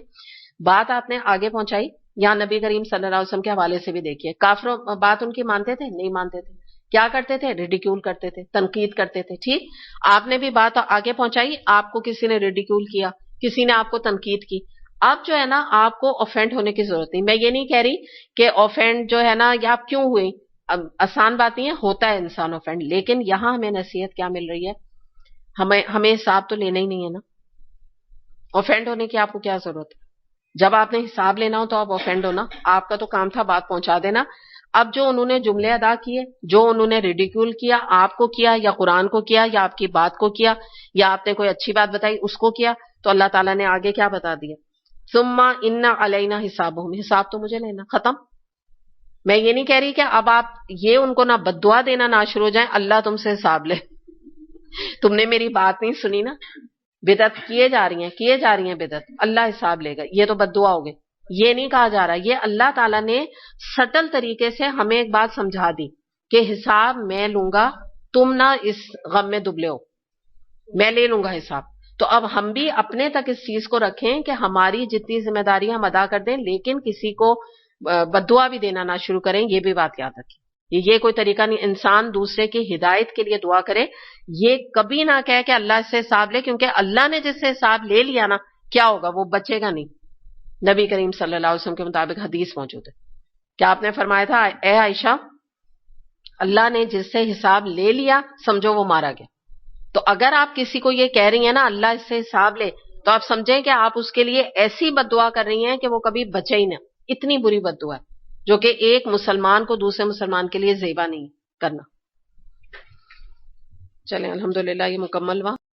بات آپ نے آگے پہنچائی، یہاں نبی کریم صلی اللہ علیہ وسلم کے حوالے سے بھی دیکھیے کافروں بات ان کی مانتے تھے نہیں مانتے تھے، کیا کرتے تھے، ریڈیکیول کرتے تھے، تنقید کرتے تھے. ٹھیک، آپ نے بھی بات آگے پہنچائی، آپ کو کسی نے ریڈیکیول کیا، کسی نے آپ کو تنقید کی. اب جو ہے نا آپ کو آفینڈ ہونے کی ضرورت نہیں. میں یہ نہیں کہہ رہی کہ آفینڈ جو ہے نا یا آپ کیوں ہوئی، آسان بات نہیں ہے، ہوتا ہے انسان آفینڈ. لیکن یہاں ہمیں نصیحت کیا مل رہی ہے، ہمیں حساب تو لینا ہی نہیں ہے نا. آفینڈ ہونے کی آپ کو کیا ضرورت ہے؟ جب آپ نے حساب لینا ہو تو آپ آفینڈ ہونا. آپ کا تو کام تھا بات پہنچا دینا. اب جو انہوں نے جملے ادا کیے، جو انہوں نے ریڈیکیول کیا، آپ کو کیا یا قرآن کو کیا یا آپ کی بات کو کیا یا آپ نے کوئی اچھی بات بتائی اس کو کیا، تو اللہ تعالیٰ نے آگے کیا بتا دیا، ثم ان علینا حسابہم، حساب تو مجھے لینا. ختم. میں یہ نہیں کہہ رہی کہ اب آپ یہ ان کو نہ بددعا دینا نہ شروع ہو جائیں اللہ تم سے حساب لے. تم نے میری بات نہیں سنی نا, بدعت کیے جا رہی ہیں بدعت, اللہ حساب لے گا, یہ تو بددعا ہو گئی. یہ نہیں کہا جا رہا, یہ اللہ تعالیٰ نے سٹل طریقے سے ہمیں ایک بات سمجھا دی کہ حساب میں لوں گا, تم نہ اس غم میں دبلے ہو, میں لے لوں گا حساب. تو اب ہم بھی اپنے تک اس چیز کو رکھیں کہ ہماری جتنی ذمہ داری ہم ادا کر دیں, لیکن کسی کو بددعا بھی دینا نہ شروع کریں. یہ بھی بات یاد رکھیں, یہ کوئی طریقہ نہیں. انسان دوسرے کی ہدایت کے لیے دعا کرے, یہ کبھی نہ کہے کہ اللہ اس سے حساب لے, کیونکہ اللہ نے جس سے حساب لے لیا نا, کیا ہوگا, وہ بچے گا نہیں. نبی کریم صلی اللہ علیہ وسلم کے مطابق حدیث موجود ہے کہ آپ نے فرمایا تھا, اے عائشہ, اللہ نے جس سے حساب لے لیا سمجھو وہ مارا گیا. تو اگر آپ کسی کو یہ کہہ رہی ہیں نا اللہ اس سے حساب لے, تو آپ سمجھیں کہ آپ اس کے لیے ایسی بددعا کر رہی ہیں کہ وہ کبھی بچے ہی نہ. اتنی بری بددعا ہے جو کہ ایک مسلمان کو دوسرے مسلمان کے لیے زیبا نہیں کرنا. چلیں الحمدللہ یہ مکمل ہوا.